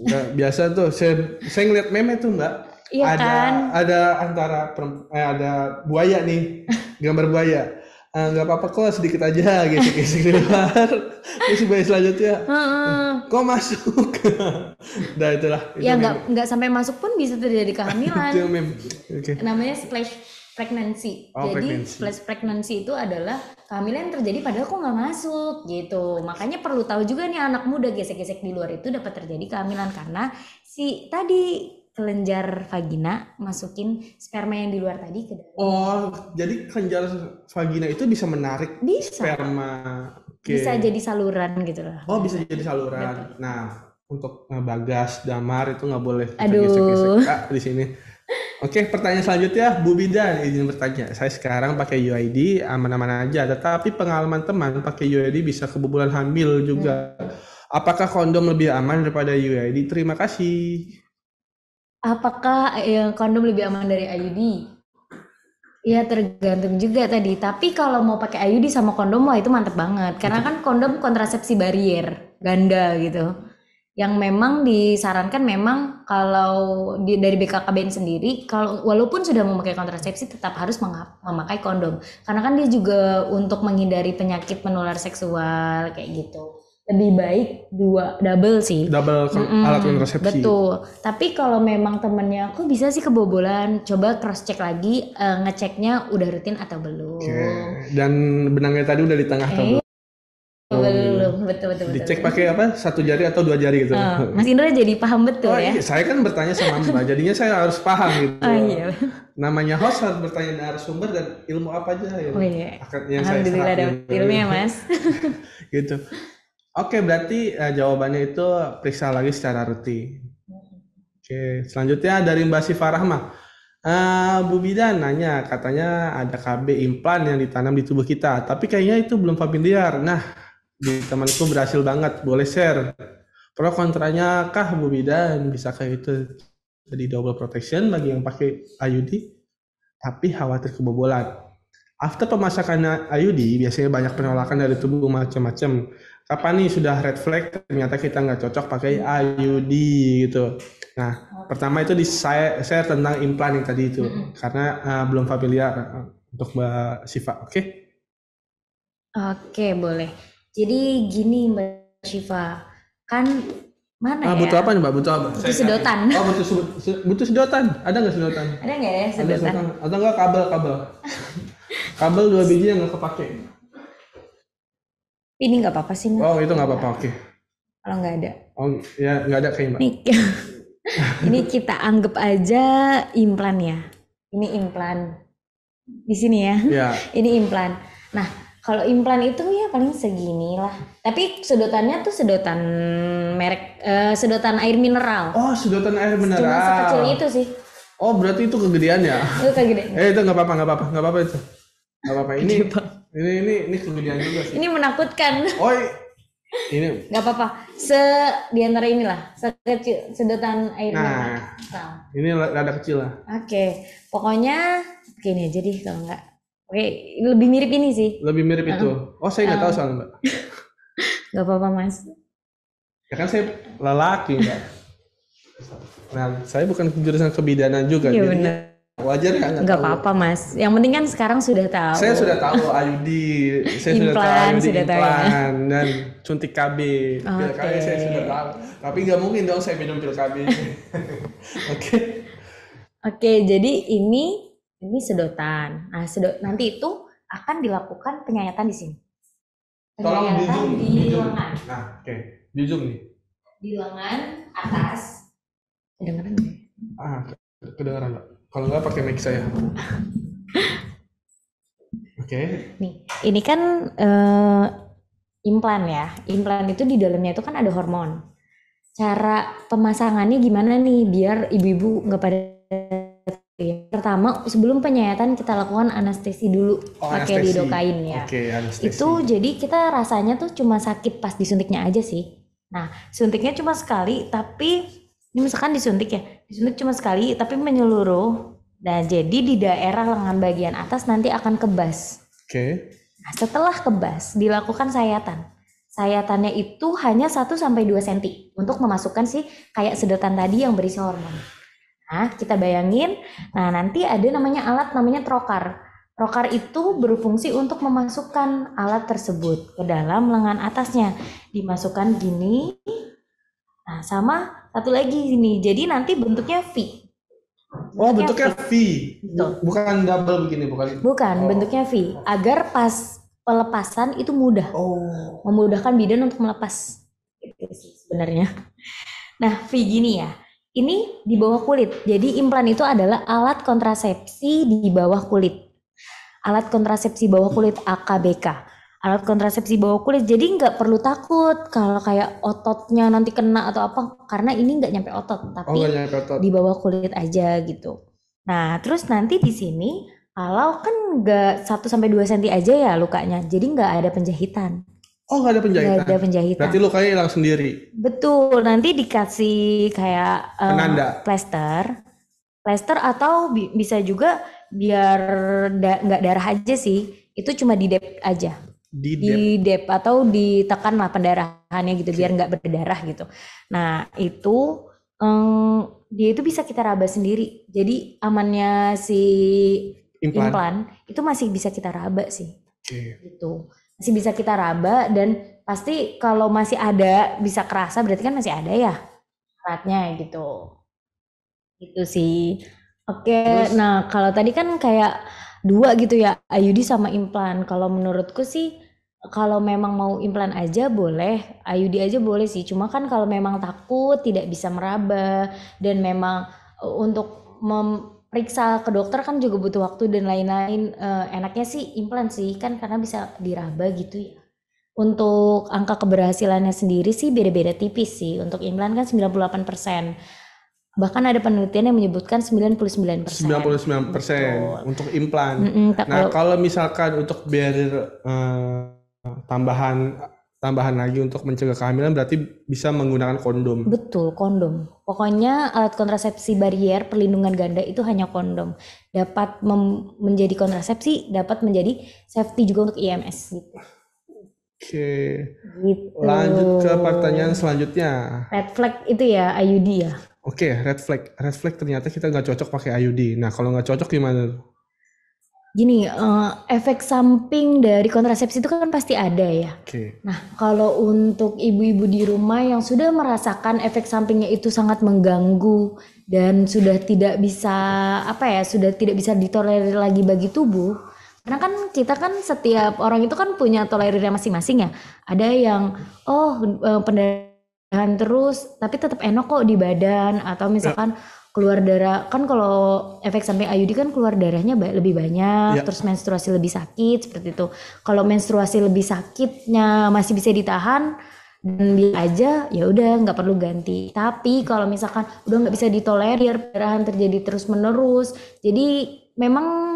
Nah, biasa tuh saya ngeliat meme tuh Mbak. Iya kan? Ada ada buaya nih, gambar buaya. Nggak apa-apa kok, sedikit aja gesek-gesek di luar. Terus buaya selanjutnya, kok masuk? Nah itulah. Ya nggak sampai masuk pun bisa terjadi kehamilan. Itu meme. Okay. Namanya splash pregnancy. Jadi splash pregnancy itu adalah kehamilan yang terjadi padahal kok nggak masuk gitu. Makanya perlu tahu juga nih anak muda gesek-gesek di luar itu dapat terjadi kehamilan karena si tadi kelenjar vagina masukin sperma yang di luar tadi ke dalam. Oh, jadi kelenjar vagina itu bisa menarik sperma. Okay. Bisa jadi saluran gitu loh. Oh, bisa jadi saluran. Betul. Nah, untuk Bagas, Damar itu nggak boleh gesek-gesek di sini. Oke, pertanyaan selanjutnya, Bu Bidan izin bertanya. Saya sekarang pakai UID aman-aman aja, tetapi pengalaman teman pakai UID bisa kebobolan hamil juga. Apakah kondom lebih aman daripada UID? Terima kasih. Apakah kondom lebih aman dari IUD? Ya tergantung juga tadi. Tapi kalau mau pakai IUD sama kondom, wah itu mantep banget. Karena kan kondom kontrasepsi barier ganda gitu. Yang memang disarankan memang kalau dari BKKBN sendiri, kalau walaupun sudah memakai kontrasepsi tetap harus memakai kondom. Karena kan dia juga untuk menghindari penyakit menular seksual kayak gitu. Lebih baik double sih. Double alat kontrasepsi. Betul. Tapi kalau memang temennya kok bisa sih kebobolan, coba cross check lagi ngeceknya udah rutin atau belum. Okay. Dan benangnya tadi udah di tengah atau belum? Belum. Betul. Dicek pakai apa? 1 jari atau 2 jari gitu. Mas Indra jadi paham betul ya. Iya, saya kan bertanya sama Mbak, jadinya saya harus paham gitu. Iya. Namanya host harus bertanya narasumber dan ilmu apa aja ya. Yang alhamdulillah dapat ilmunya Mas. Gitu. Oke, berarti jawabannya itu periksa lagi secara rutin. Oke, selanjutnya dari Mbak Siva Rahma. Bu Bidan nanya, katanya ada KB implan yang ditanam di tubuh kita, tapi kayaknya itu belum familiar. Nah, di temanku berhasil banget, boleh share. Pro kontranya kah Bu Bidan? Bisa kayak itu jadi double protection bagi yang pakai IUD, tapi khawatir kebobolan. After pemasakan IUD, biasanya banyak penolakan dari tubuh macam-macam. Kapan nih sudah red flag, ternyata kita nggak cocok pakai IUD gitu. Nah, pertama itu share tentang implan yang tadi itu, karena belum familiar untuk Mbak Siva. Oke? Oke, boleh. Jadi gini Mbak Syifa, kan mana Butuh ya? apa nih Mbak? Butuh apa? Butuh sedotan. Oh, butuh sedotan. Ada nggak sedotan? Ada nggak ya Ada sedotan? sedotan. Atau nggak kabel? Kabel 2 biji yang nggak kepake. Ini nggak apa-apa sih, Mas. Oh, itu nggak apa-apa. Oke. Kalau nggak ada. Oh, ya nggak ada kayak Mbak. Nih, ini kita anggap aja implan ya. Ini implan. Di sini ya. Ya. Ini implan. Nah, kalau implan itu ya paling segini lah. Tapi sedotannya tuh sedotan merek, sedotan air mineral. Oh, sedotan air Cuma mineral. sekecil itu sih. Oh, berarti itu kegedean ya? Itu kayak gede. Itu nggak apa-apa itu. Nggak apa-apa. Ini kegedean juga sih. Ini menakutkan. Oh, ini. Nggak apa-apa. Di antara inilah, sekecil sedotan air mineral. Ini rada kecil lah. Oke. Pokoknya gini aja deh kalau nggak. Oke, lebih mirip ini sih. Lebih mirip itu. Oh, saya nggak tahu soalnya Mbak. Nggak apa-apa, Mas. Ya kan saya lelaki Mbak. Nah, saya bukan jurusan kebidanan juga. Iya jadi benar. wajar ya nggak Nggak tahu. apa-apa, Mas. Yang penting kan sekarang sudah tahu. Saya sudah tahu IUD, saya sudah tahu Implan, IUD sudah tahu ya. implan dan suntik KB. Pil KB Oke. saya sudah tahu. Tapi nggak mungkin dong saya minum pil KB. Oke. Oke, jadi ini sedotan. Nah, nanti itu akan dilakukan penyayatan di sini. Tolong di zoom. di lengan. Nah, oke. Di zoom nih. Di lengan atas. Kedengeran nggak? Kedengaran Mbak. Kalau nggak pakai mic saya. Oke. Nih, ini kan implan ya. Implan itu di dalamnya itu kan ada hormon. Cara pemasangannya gimana nih biar ibu-ibu nggak pada. Pertama, sebelum penyayatan kita lakukan anestesi dulu pakai anestesi. lidocain ya. Oke, anestesi. Itu jadi kita rasanya tuh cuma sakit pas disuntiknya aja sih. Nah, suntiknya cuma sekali, tapi ini misalkan disuntik cuma sekali, tapi menyeluruh. Nah, jadi di daerah lengan bagian atas nanti akan kebas. Oke. Nah, setelah kebas, dilakukan sayatan. Sayatannya itu hanya 1-2 cm untuk memasukkan si kayak sedotan tadi yang berisi hormon. Nah, kita bayangin, nah nanti ada alat namanya trokar. Trokar itu berfungsi untuk memasukkan alat tersebut ke dalam lengan atasnya. Dimasukkan gini, nah sama satu lagi gini, jadi nanti bentuknya V. Oh, bentuknya V. Betul. Bukan double begini, bukan? Bukan, bentuknya V. Agar pas pelepasan itu mudah. Oh. Memudahkan bidan untuk melepas. Gitu sih sebenarnya. Nah, V gini ya. Ini di bawah kulit. Jadi implan itu adalah alat kontrasepsi di bawah kulit. Alat kontrasepsi bawah kulit AKBK. Alat kontrasepsi bawah kulit. Jadi nggak perlu takut kalau kayak ototnya nanti kena atau apa. Karena ini nggak nyampe otot, tapi nggak nyampe otot. di bawah kulit aja gitu. Nah, terus nanti di sini kalau kan nggak 1-2 cm aja ya lukanya. Jadi nggak ada penjahitan. Oh, nggak ada penjahitan. Nggak ada penjahitan. Berarti lukanya hilang sendiri. Betul, nanti dikasih kayak Penanda. plester atau bisa juga biar nggak darah aja sih. Itu cuma di dep aja. Di dep atau ditekan lah pendarahannya gitu biar nggak berdarah gitu. Nah itu dia itu bisa kita raba sendiri. Jadi amannya si implan itu masih bisa kita raba sih. Gitu. Masih bisa kita raba dan pasti kalau masih ada bisa kerasa berarti kan masih ada ya seratnya gitu. Gitu sih. Oke, nah kalau tadi kan kayak 2 gitu ya, IUD sama implan. Kalau menurutku sih kalau memang mau implan aja boleh, IUD aja boleh sih. Cuma kan kalau memang takut tidak bisa meraba dan memang untuk periksa ke dokter kan juga butuh waktu dan lain-lain, enaknya sih implan sih kan karena bisa diraba gitu ya. Untuk angka keberhasilannya sendiri sih beda-beda tipis sih. Untuk implan kan 98%. Bahkan ada penelitian yang menyebutkan 99%. 99% untuk implan. Nah, kalau misalkan untuk barrier tambahan tambahan lagi untuk mencegah kehamilan berarti bisa menggunakan kondom. Betul, kondom. Pokoknya alat kontrasepsi barier perlindungan ganda itu hanya kondom. Dapat menjadi kontrasepsi, dapat menjadi safety juga untuk IMS gitu. Oke, Gitu. lanjut ke pertanyaan selanjutnya. Red flag itu ya IUD ya. Oke, red flag ternyata kita nggak cocok pakai IUD. Nah, kalau nggak cocok gimana? Gini, efek samping dari kontrasepsi itu kan pasti ada ya. Oke, Nah, kalau untuk ibu-ibu di rumah yang sudah merasakan efek sampingnya itu sangat mengganggu dan sudah tidak bisa sudah tidak bisa ditolerir lagi bagi tubuh. Karena kan kita kan setiap orang itu kan punya tolerirnya masing-masing ya. Ada yang pendarahan terus tapi tetap enak kok di badan, atau misalkan keluar darah, kan kalau efek samping IUD kan keluar darahnya lebih banyak, terus menstruasi lebih sakit seperti itu. Kalau menstruasi lebih sakitnya masih bisa ditahan dan biasa aja, ya udah nggak perlu ganti. Tapi kalau misalkan udah nggak bisa ditolerir, pendarahan terjadi terus menerus, jadi memang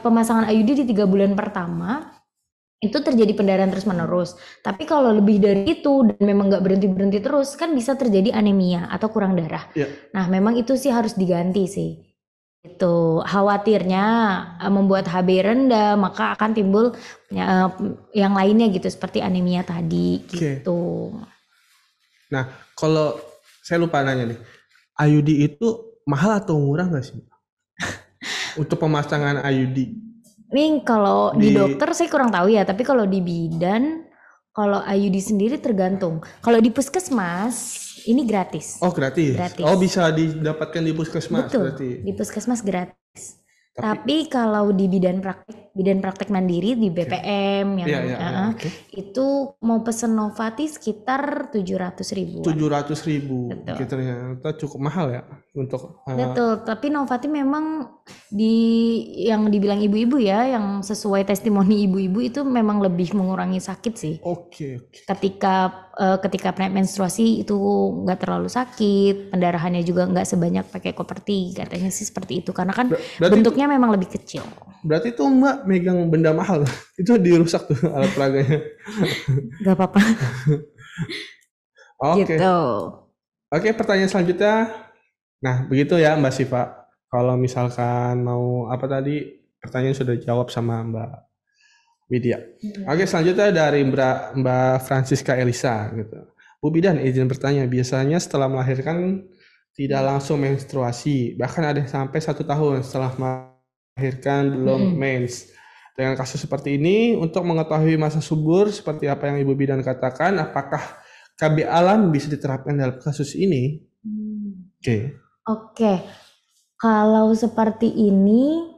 pemasangan IUD di 3 bulan pertama itu terjadi pendarahan terus menerus. Tapi kalau lebih dari itu dan memang nggak berhenti terus, kan bisa terjadi anemia atau kurang darah. Nah, memang itu sih harus diganti sih. Itu khawatirnya membuat HB rendah, maka akan timbul yang lainnya gitu seperti anemia tadi gitu. Nah, kalau saya lupa nanya nih, IUD itu mahal atau murah nggak sih untuk pemasangan IUD? Ini kalau di dokter saya kurang tahu ya, tapi kalau di bidan, kalau IUD sendiri tergantung. Kalau di puskesmas ini gratis. Oh, gratis. Oh, bisa didapatkan di puskesmas. Betul, berarti. di puskesmas gratis. Tapi kalau di bidan praktek mandiri di BPM itu mau pesen Novati sekitar 700.000. 700.000, ternyata cukup mahal ya untuk. Betul, tapi Novati memang yang dibilang ibu-ibu ya, yang sesuai testimoni ibu-ibu itu memang lebih mengurangi sakit sih. Oke. Ketika menstruasi itu nggak terlalu sakit, pendarahannya juga nggak sebanyak pakai koperti, katanya sih seperti itu, karena kan bentuknya memang lebih kecil. Berarti tuh Mbak megang benda mahal itu dirusak tuh alat peraganya. Gak apa-apa. Oke. Gitu. Oke, pertanyaan selanjutnya. Nah, begitu ya Mbak Siva. Kalau misalkan mau apa tadi, pertanyaan sudah jawab sama Mbak Widya. Oke, selanjutnya dari Mbak Francisca Elisa gitu. Bu Bidan, izin bertanya, biasanya setelah melahirkan tidak langsung menstruasi, bahkan ada yang sampai 1 tahun setelah melahirkan belum mens. Dengan kasus seperti ini, untuk mengetahui masa subur seperti apa yang Ibu Bidan katakan, apakah KB alam bisa diterapkan dalam kasus ini? Oke. Kalau seperti ini,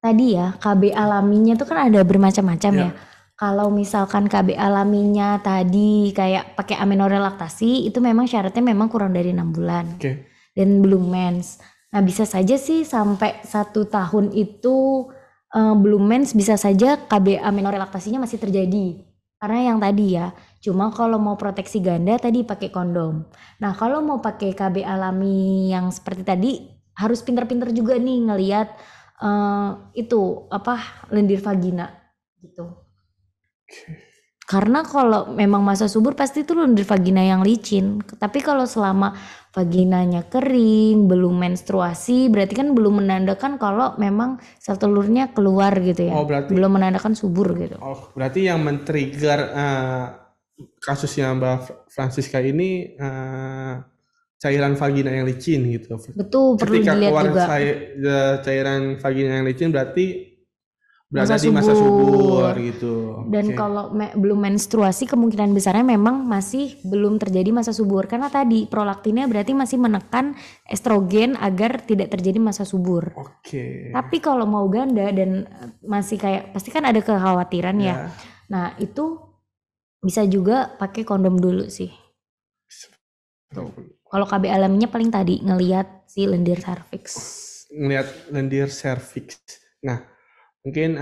tadi ya KB alaminya itu kan ada bermacam-macam ya. Kalau misalkan KB alaminya tadi kayak pakai amenorelaktasi, itu memang syaratnya memang kurang dari 6 bulan. Dan belum mens. Nah, bisa saja sih sampai 1 tahun itu belum mens, bisa saja KB amenorelaktasinya masih terjadi. Karena yang tadi ya, cuma kalau mau proteksi ganda tadi pakai kondom. Nah, kalau mau pakai KB alami yang seperti tadi, harus pinter-pinter juga nih ngelihat lendir vagina gitu. Karena kalau memang masa subur pasti itu lendir vagina yang licin. Tapi kalau selama vaginanya kering, belum menstruasi, berarti kan belum menandakan kalau memang sel telurnya keluar gitu ya. Belum menandakan subur gitu. Oh, berarti yang men-trigger kasusnya Mbak Francisca ini cairan vagina yang licin gitu. Betul, perlu dilihat juga. Ketika keluar cairan vagina yang licin berarti berada di masa subur gitu. Dan kalau belum menstruasi kemungkinan besarnya memang masih belum terjadi masa subur, karena tadi prolaktinnya berarti masih menekan estrogen agar tidak terjadi masa subur. Tapi kalau mau ganda dan masih kayak pasti kan ada kekhawatiran ya. Nah, itu bisa juga pakai kondom dulu sih. Kalau KB alaminya paling tadi ngelihat si lendir cervix. Nah, mungkin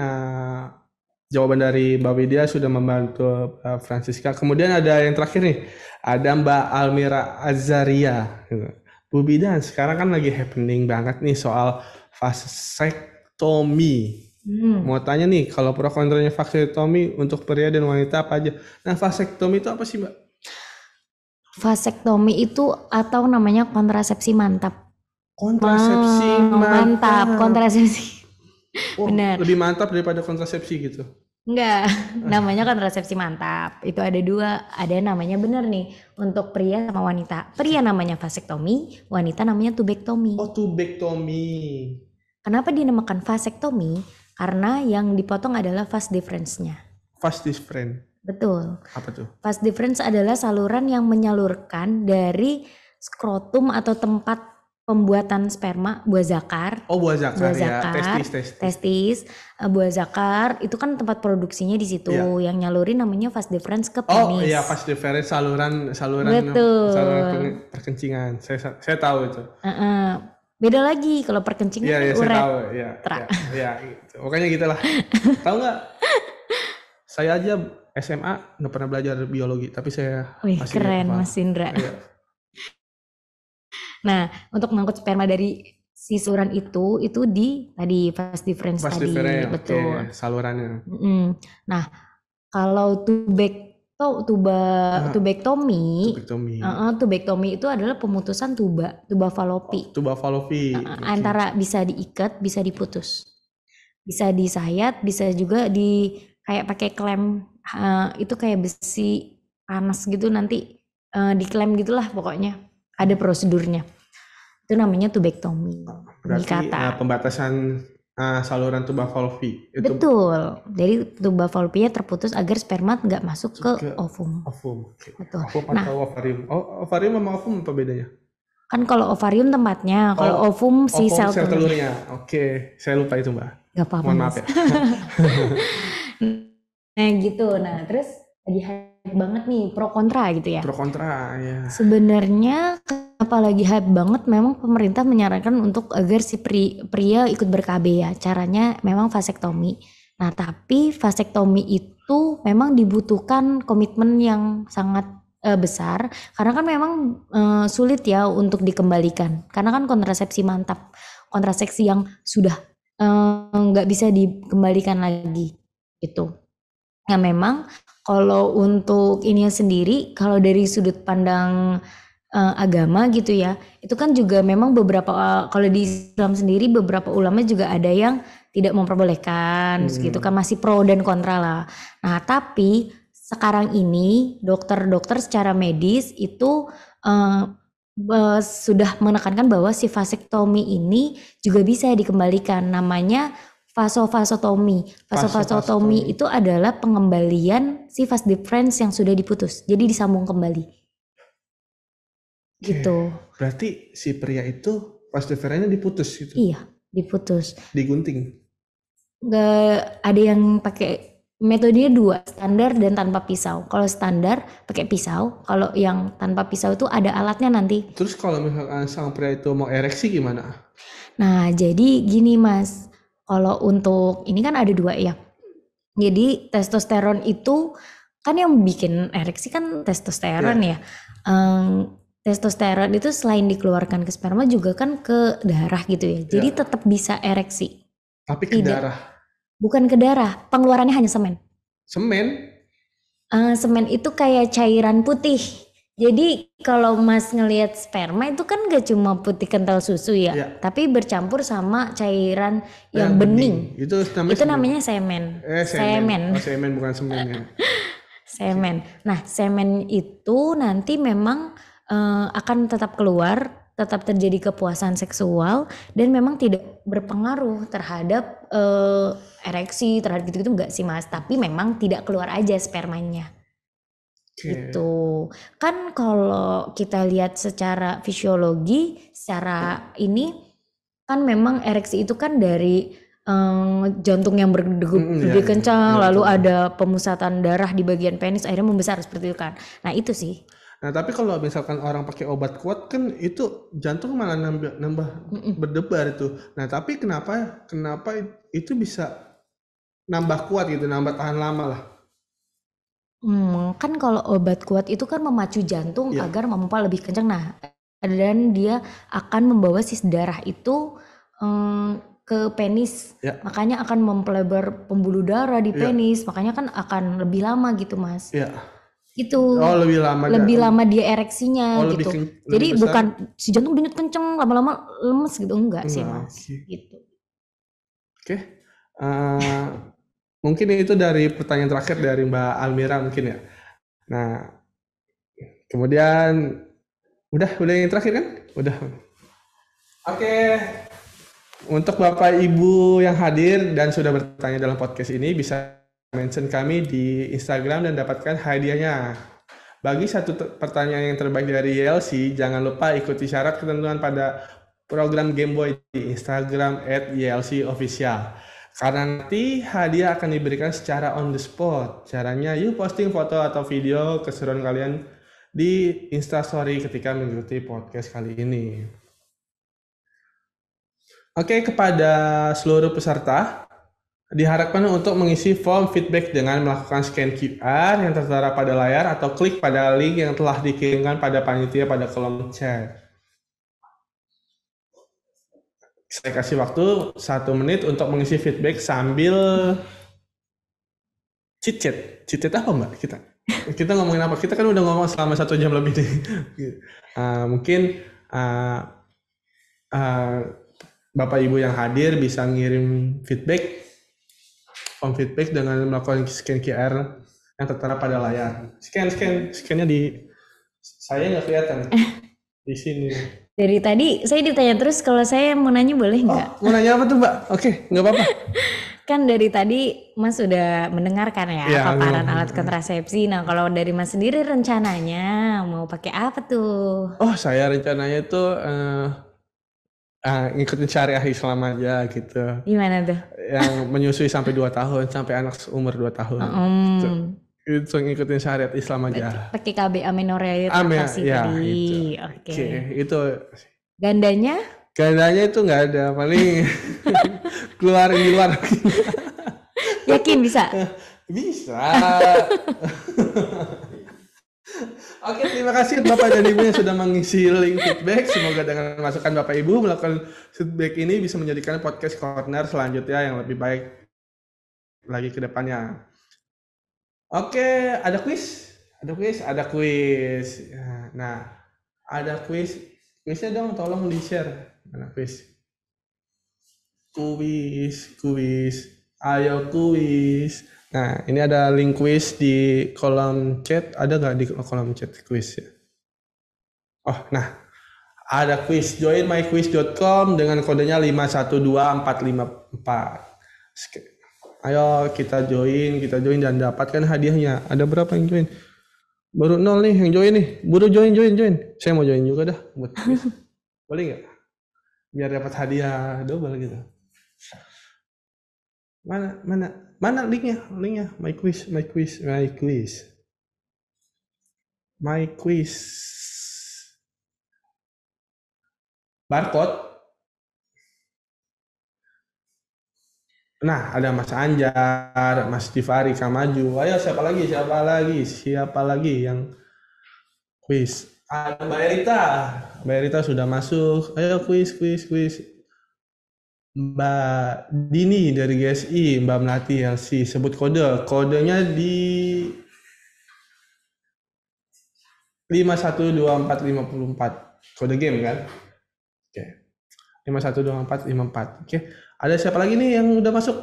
jawaban dari Mbak Widya sudah membantu Francisca. Kemudian ada yang terakhir nih, ada Mbak Almira Azaria. Bu Bidan, sekarang kan lagi happening banget nih soal vasektomi. Mau tanya nih, kalau pro kontranya vasektomi untuk pria dan wanita apa aja? Nah, vasektomi itu apa sih, Mbak? Vasektomi itu atau namanya kontrasepsi mantap. Kontrasepsi Mantap, kontrasepsi. Oh, Benar. lebih mantap daripada kontrasepsi gitu. Enggak, namanya kontrasepsi mantap. Itu ada dua, ada namanya bener nih untuk pria sama wanita. Pria namanya vasektomi, wanita namanya tubektomi. Oh, tubektomi. Kenapa dinamakan vasektomi? Karena yang dipotong adalah vas deferens-nya. Vas deferens. Betul. Apa tuh? Vas deferens adalah saluran yang menyalurkan dari skrotum atau tempat pembuatan sperma, buah zakar. Oh, buah zakar ya, zakar, testis, buah zakar itu kan tempat produksinya di situ. Iya. Yang nyalurin namanya vas deferens ke Oh penis. iya, vas deferens saluran Betul. perkencingan. Saya tahu itu. Beda lagi kalau perkencingan Iya, kan saya uret. tahu. Iya, gitu. Pokoknya gitulah. Tahu nggak? Saya aja SMA nggak pernah belajar biologi, tapi saya Wih, masih keren hafal. Mas Indra. Iya. Nah, untuk mengangkut sperma dari si saluran itu di tadi vas deferens Vas tadi, deferens, betul. oke, salurannya. Nah, kalau tubektomi, tubektomi itu adalah pemutusan tuba falopi. Tuba falopi. Antara bisa diikat, bisa diputus, bisa disayat, bisa juga kayak pakai klem, itu kayak besi panas gitu nanti diklem gitulah pokoknya. Ada prosedurnya. Itu namanya tubektomi. Berarti pembatasan saluran tuba fallopi. Betul. Jadi tuba fallopinya terputus agar sperma nggak masuk ke ovum. Okay. Betul. Ovum atau ovarium. Ovarium sama ovum apa bedanya? Kan kalau ovarium tempatnya, kalau ovum si sel telurnya. Oke, saya lupa itu, Mbak. Gak apa-apa. Mohon maaf ya. Nah gitu. Nah terus lagi hype banget nih pro kontra gitu ya. Pro kontra ya. Sebenarnya kenapa lagi hype banget, memang pemerintah menyarankan untuk agar si pria ikut ber-KB ya. Caranya memang vasektomi. Nah tapi vasektomi itu memang dibutuhkan komitmen yang sangat besar, karena kan memang sulit ya untuk dikembalikan. Karena kan kontrasepsi mantap, kontrasepsi yang sudah nggak bisa dikembalikan lagi gitu. Ya memang kalau untuk ininya sendiri, kalau dari sudut pandang agama gitu ya, itu kan juga memang beberapa kalau di Islam sendiri beberapa ulama juga ada yang tidak memperbolehkan, gitu kan, masih pro dan kontra lah. Nah tapi sekarang ini dokter-dokter secara medis itu sudah menekankan bahwa si vasektomi ini juga bisa dikembalikan, namanya vasovasotomi. Vasovasotomi itu adalah pengembalian si vas deferens yang sudah diputus, jadi disambung kembali. Gitu. Berarti si pria itu vas deferensnya diputus gitu? Iya, diputus. Digunting? Nggak, ada yang pakai metodenya dua, standar dan tanpa pisau. Kalau standar pakai pisau, kalau yang tanpa pisau itu ada alatnya nanti. Terus kalau misalkan sang pria itu mau ereksi gimana? Nah jadi gini Mas, kalau untuk ini kan ada dua ya. Jadi testosteron itu kan yang bikin ereksi kan testosteron ya. Testosteron itu selain dikeluarkan ke sperma juga kan ke darah gitu ya. Jadi tetap bisa ereksi. Tapi ke darah? Bukan ke darah, pengeluarannya hanya semen. Semen? Semen itu kayak cairan putih. Jadi kalau Mas ngelihat sperma itu kan gak cuma putih kental susu ya, tapi bercampur sama cairan yang bening. Itu namanya semen. Semen. Oh, semen bukan semen ya. Semen. Nah semen itu nanti memang akan tetap keluar, tetap terjadi kepuasan seksual, dan memang tidak berpengaruh terhadap ereksi, terhadap gitu-gitu enggak sih Mas, tapi memang tidak keluar aja spermanya. Gitu. Kan kalau kita lihat secara fisiologi, secara ini kan memang ereksi itu kan dari jantung yang berdegup lebih kencang, lalu ada pemusatan darah di bagian penis akhirnya membesar seperti itu kan. Nah itu sih. Nah tapi kalau misalkan orang pakai obat kuat kan itu jantung malah nambah berdebar itu. Nah tapi kenapa itu bisa nambah kuat gitu, nambah tahan lama lah? Kan kalau obat kuat itu kan memacu jantung agar memompa lebih kencang. Nah dan dia akan membawa si darah itu ke penis, Ya. makanya akan mempelebar pembuluh darah di penis, makanya kan akan lebih lama gitu Mas. Ya. Gitu. Oh, lebih lama. Lebih lama dia ereksinya Oh, lebih gitu. lebih Jadi besar. bukan si jantung denyut kenceng lama-lama lemes gitu, enggak sih Enggak, Mas. oke. Gitu. Oke. Mungkin itu dari pertanyaan terakhir dari Mbak Almira mungkin ya. Nah, kemudian udah yang terakhir kan? Udah. Oke. Untuk Bapak Ibu yang hadir dan sudah bertanya dalam podcast ini bisa mention kami di Instagram dan dapatkan hadiahnya. Bagi satu pertanyaan yang terbaik dari YLC, jangan lupa ikuti syarat ketentuan pada program Gameboy di Instagram @ylcofficial. Karena nanti hadiah akan diberikan secara on the spot. Caranya yuk posting foto atau video keseruan kalian di Instastory ketika mengikuti podcast kali ini. Oke, kepada seluruh peserta, diharapkan untuk mengisi form feedback dengan melakukan scan QR yang tertera pada layar atau klik pada link yang telah dikirimkan pada panitia pada kolom chat. Saya kasih waktu 1 menit untuk mengisi feedback sambil chit-chat. Chit-chat apa Mbak? Kita ngomongin apa? Kita kan udah ngomong selama 1 jam lebih nih. Mungkin Bapak Ibu yang hadir bisa ngirim form feedback dengan melakukan scan QR yang tertera pada layar. Scannya di saya nggak kelihatan di sini. Dari tadi saya ditanya terus, kalau saya mau nanya boleh nggak? Mau nanya apa tuh Mbak? Oke, nggak apa-apa. Kan dari tadi Mas sudah mendengarkan ya paparan alat kontrasepsi. Nah kalau dari Mas sendiri rencananya mau pakai apa tuh? Oh, saya rencananya tuh ngikutin syariah Islam aja gitu. Gimana tuh? Yang menyusui sampai 2 tahun, sampai anak umur 2 tahun. Gitu. Itu ngikutin syariat Islam aja. Pakai KB amenorrhea tratasi ya, tadi. itu. Oke. Itu. Gandanya? Gandanya itu nggak ada, paling keluar di luar. Yakin bisa? Bisa. Oke, terima kasih Bapak dan Ibu yang sudah mengisi link feedback. Semoga dengan masukan Bapak Ibu melakukan feedback ini bisa menjadikan podcast corner selanjutnya yang lebih baik lagi ke depannya. Oke, ada kuis. Nah, ada kuis. Kuisnya dong, tolong di-share. Mana kuis? Kuis. Ayo kuis. Nah, ini ada link kuis di kolom chat. Ada nggak di kolom chat kuis ya? Oh, nah. Ada kuis. Join myquiz.com dengan kodenya 512454. Ayo kita join dan dapatkan hadiahnya. Ada berapa yang join? Baru 0 nih yang join nih. Buru join. Saya mau join juga dah buat kuis. Boleh nggak? Biar dapat hadiah double gitu. Mana linknya? My quiz. Barcode. Nah, ada Mas Anjar, Mas Divari Kamaju. Ayo siapa lagi yang kuis? Ada Mbak Erita sudah masuk. Ayo kuis. Mbak Dini dari GSI, Mbak Melati LC, sebut kodenya di 512454, kode game kan? Oke. 512454. Oke. Ada siapa lagi nih yang udah masuk?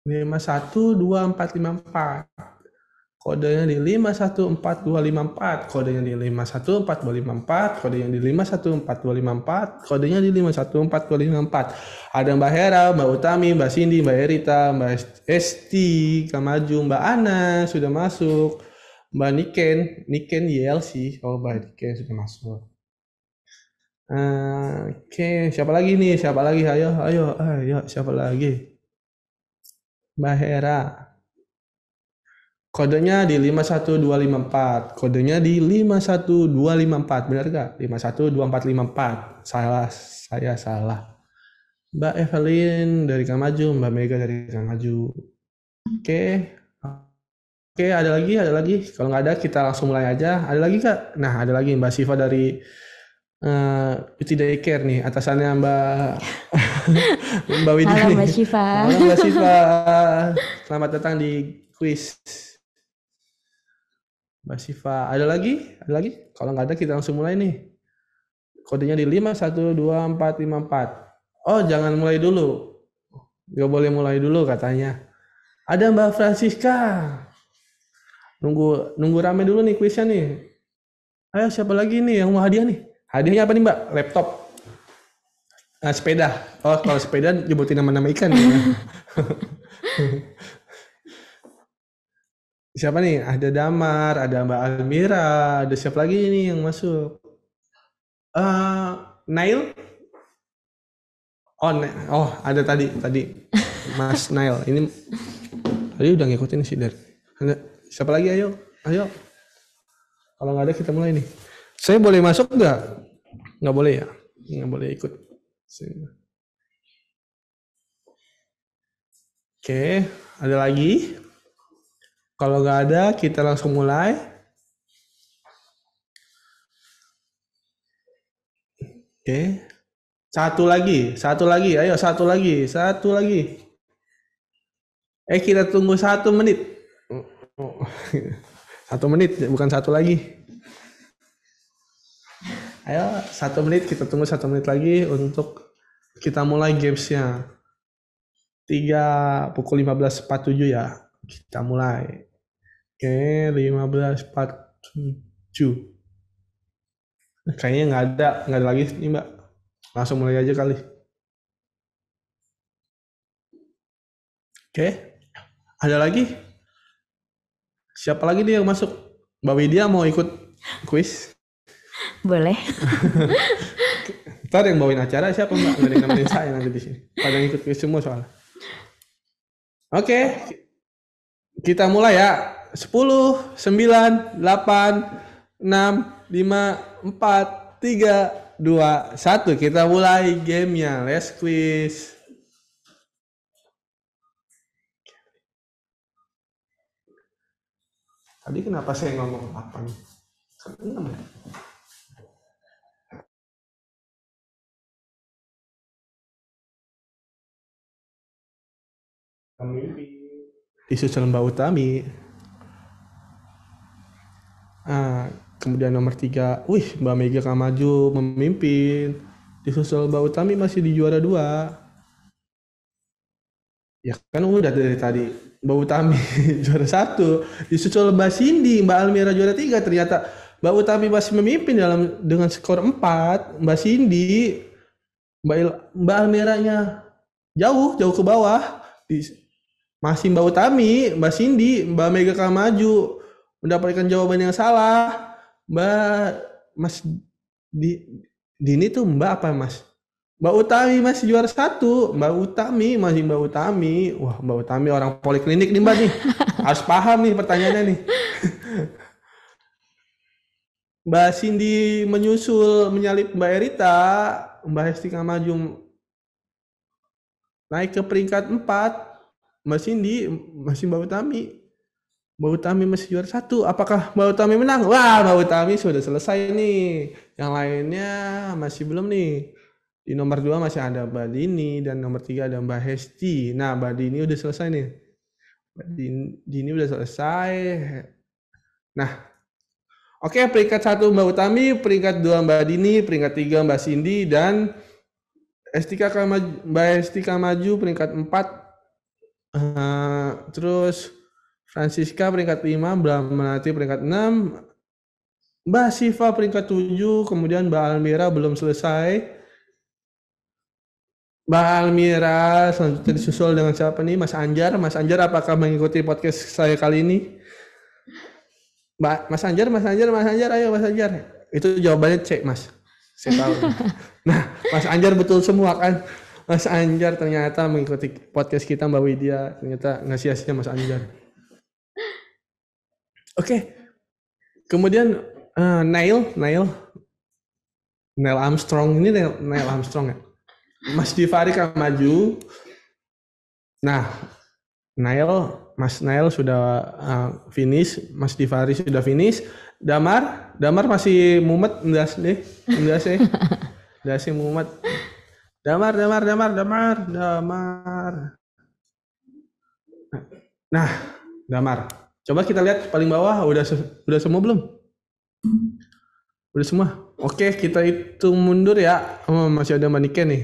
512454. Kodenya di 514254, kodenya di 514254, kodenya di 514254, kodenya di 514254. Ada Mbak Hera, Mbak Utami, Mbak Cindy, Mbak Erita, Mbak Esti, Kamaju, Mbak Ana sudah masuk, Mbak Niken YLC, Mbak Niken sudah masuk. Oke, siapa lagi nih? Ayo, siapa lagi? Mbak Hera. Kodenya di 51254. Benar gak? 512454. Saya salah. Mbak Evelyn dari Kamaju, Mbak Mega dari Kamaju. Oke, ada lagi. Kalau nggak ada kita langsung mulai aja. Ada lagi Kak? Nah, ada lagi Mbak Siva dari Uti Daycare nih, atasannya Mbak Mbak Widya Halo nih. Mbak Syifa. Halo Mbak Syifa, selamat datang di quiz. Mbak Syifa, ada lagi? Ada lagi? Kalau nggak ada kita langsung mulai nih. Kodenya di 5, 1, 2, 4, 5, 4. Oh, jangan mulai dulu. Nggak boleh mulai dulu katanya. Ada Mbak Francisca. Nunggu rame dulu nih kuisnya nih. Ayo siapa lagi nih yang mau hadiah nih? Hadiahnya apa nih Mbak? Laptop. Sepeda. Oh, kalau sepeda nyebutin nama-nama ikan ya. Siapa nih? Ada Damar, ada Mbak Almira, ada siapa lagi nih yang masuk? Nail? Oh, ada tadi Mas Nail. Ini tadi udah ngikutin sih dari. Siapa lagi? Ayo. Kalau nggak ada kita mulai nih. Saya boleh masuk nggak? Nggak boleh ya? Nggak boleh ikut. Oke, ada lagi? Kalau nggak ada, kita langsung mulai. Oke. Satu lagi. Ayo, satu lagi. Kita tunggu 1 menit. 1 menit, bukan satu lagi. Ayo, 1 menit, kita tunggu 1 menit lagi untuk kita mulai gamesnya. Pukul 15.47 ya. Kita mulai. Oke, 15.47. Kayaknya nggak ada lagi nih Mbak. Langsung mulai aja kali. Oke, ada lagi? Siapa lagi nih yang masuk? Mbak Widya mau ikut kuis? Boleh. Ntar yang bawain acara siapa Mbak? Nggak ada yang nemenin saya nanti di sini. Pada ikut kuis semua soalnya. Oke, kita mulai ya. 10, 9, 8, 6, 5, 4, 3, 2, 1. Kita mulai gamenya. Let's quiz. Tadi kenapa saya ngomong 8? 6 ya? Disusul Mbak Utami. Kemudian nomor 3, Mbak Mega Kamaju memimpin. Disusul Mbak Utami masih di juara 2. Ya kan udah dari tadi. Mbak Utami juara 1. Disusul Mbak Cindy, Mbak Almira juara 3. Ternyata Mbak Utami masih memimpin dengan skor 4. Mbak Cindy, Mbak Almiranya jauh ke bawah. Masih Mbak Utami, Mbak Cindy, Mbak Mega Kamaju mendapatkan jawaban yang salah. Mas Dini tuh Mbak apa Mas? Mbak Utami masih juara 1. Mbak Utami. Wah, Mbak Utami orang poliklinik nih Mbak nih. Harus paham nih pertanyaannya nih. Mbak Cindy menyalip Mbak Erita. Mbak Hesti Kamaju naik ke peringkat 4. Mbak Cindy masih Mbak Utami. Mbak Utami masih juara 1. Apakah Mbak Utami menang? Wah, Mbak Utami sudah selesai nih. Yang lainnya masih belum nih. Di nomor 2 masih ada Mbak Dini dan nomor 3 ada Mbak Hesti. Nah, Mbak Dini udah selesai nih. Mbak Dini udah selesai. Nah, oke, peringkat 1 Mbak Utami, peringkat 2 Mbak Dini, peringkat 3 Mbak Cindy, dan Mbak Hesti Kamaju peringkat 4. Terus Francisca peringkat 5, Mbak Melati peringkat 6, Mbak Syifa peringkat 7, kemudian Mbak Almira belum selesai. Mbak Almira selanjutnya disusul dengan siapa nih? Mas Anjar. Mas Anjar apakah mengikuti podcast saya kali ini? Mas Anjar, ayo Mas Anjar. Itu jawabannya C, Mas. Saya tahu. Nah, Mas Anjar betul semua kan? Mas Anjar ternyata mengikuti podcast kita, Mbak Widya. Ternyata nggak sia-sia Mas Anjar. Oke. Kemudian Nail Armstrong. Ini Nail Armstrong ya? Mas Divari Kamaju. Nah, Mas Nail sudah finish, Mas Divari sudah finish. Damar masih mumet, enggak sih, enggak sih mumet. Damar. Nah, Damar. Coba kita lihat paling bawah, udah semua belum? Udah semua. Oke, kita hitung mundur ya. Oh, masih ada Maniken nih.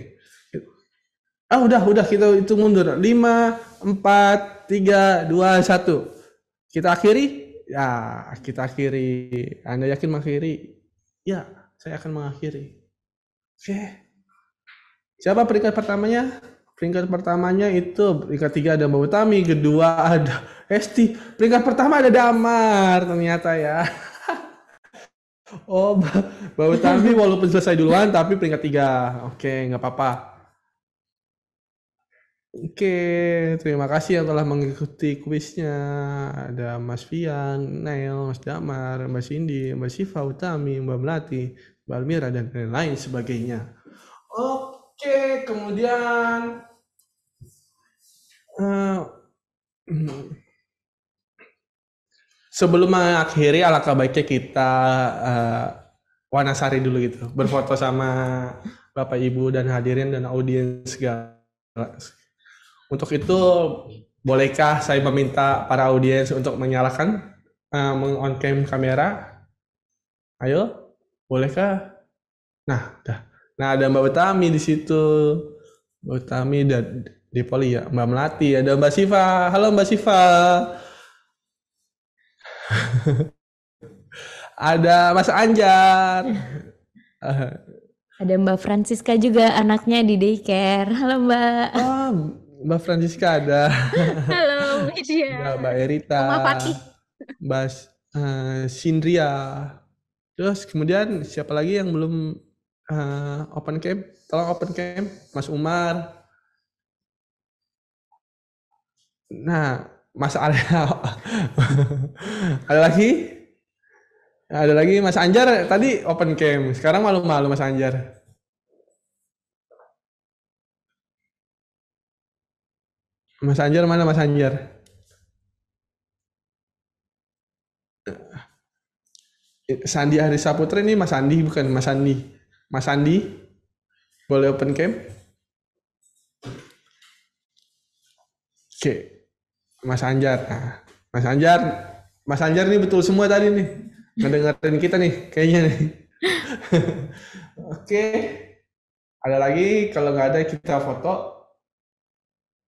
Udah kita hitung mundur. 5, 4, 3, 2, 1. Kita akhiri? Ya, kita akhiri. Anda yakin mengakhiri? Ya, saya akan mengakhiri. Oke. Siapa peringkat pertamanya? Peringkat pertamanya itu peringkat 3 ada Mbak Utami, kedua ada Esti, peringkat pertama ada Damar ternyata ya. Oh, Mbak Utami walaupun selesai duluan tapi peringkat 3. Oke, nggak apa-apa. Oke, terima kasih yang telah mengikuti kuisnya. Ada Mas Fian, Nail, Mas Damar, Mbak Cindy, Mbak Siva, Utami, Mbak Melati, Mbak Almira, dan lain sebagainya. Oke, kemudian sebelum mengakhiri, alangkah baiknya kita wanasari dulu gitu, berfoto sama Bapak Ibu dan hadirin dan audiens segala. Untuk itu, bolehkah saya meminta para audiens untuk menyalakan on cam kamera? Ayo, bolehkah? Nah, ada Mbak Utami di situ, Mbak Utami dan Dipoli ya, Mbak Melati, ada Mbak Siva. Halo Mbak Siva. Ada Mas Anjar. Ada Mbak Francisca juga, anaknya di daycare. Halo Mbak. Oh, Mbak Francisca ada. Halo, Media. Ada Mbak Erita. Oma Fatih. Mbak Sindria. Terus kemudian siapa lagi yang belum open cam? Tolong open cam, Mas Umar. Nah, Mas Arya. Ada lagi? Ada lagi Mas Anjar tadi open cam. Sekarang malu-malu Mas Anjar. Mas Anjar mana Mas Anjar? Sandi Hari Saputra ini Mas Andi bukan Mas Andi. Mas Andi boleh open cam? Oke. Mas Anjar. Nah, Mas Anjar ini betul semua tadi nih. Ngedengerin kita nih kayaknya nih. Oke. Ada lagi? Kalau nggak ada kita foto.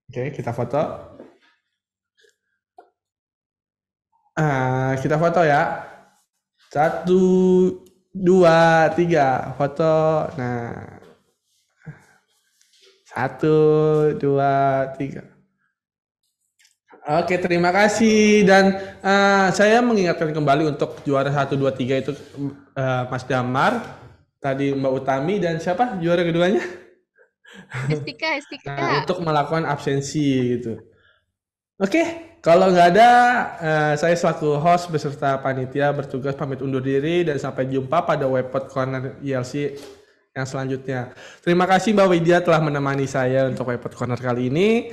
Oke, kita foto. Kita foto ya. 1, 2, 3 foto. Nah, 1, 2, 3. Oke, terima kasih. Dan saya mengingatkan kembali untuk juara 1, 2, 3 itu Mas Damar, tadi Mbak Utami, dan siapa juara keduanya? Estika. Nah, untuk melakukan absensi gitu. Oke, kalau nggak ada, saya selaku host beserta panitia bertugas pamit undur diri dan sampai jumpa pada Webpod Corner ILC yang selanjutnya. Terima kasih Mbak Widya telah menemani saya untuk Webpod Corner kali ini.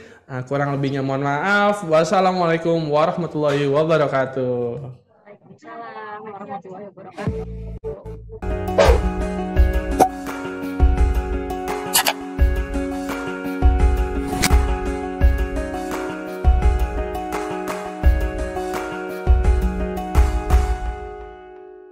Kurang lebihnya mohon maaf. Wassalamualaikum warahmatullahi wabarakatuh. Waalaikumsalam warahmatullahi wabarakatuh.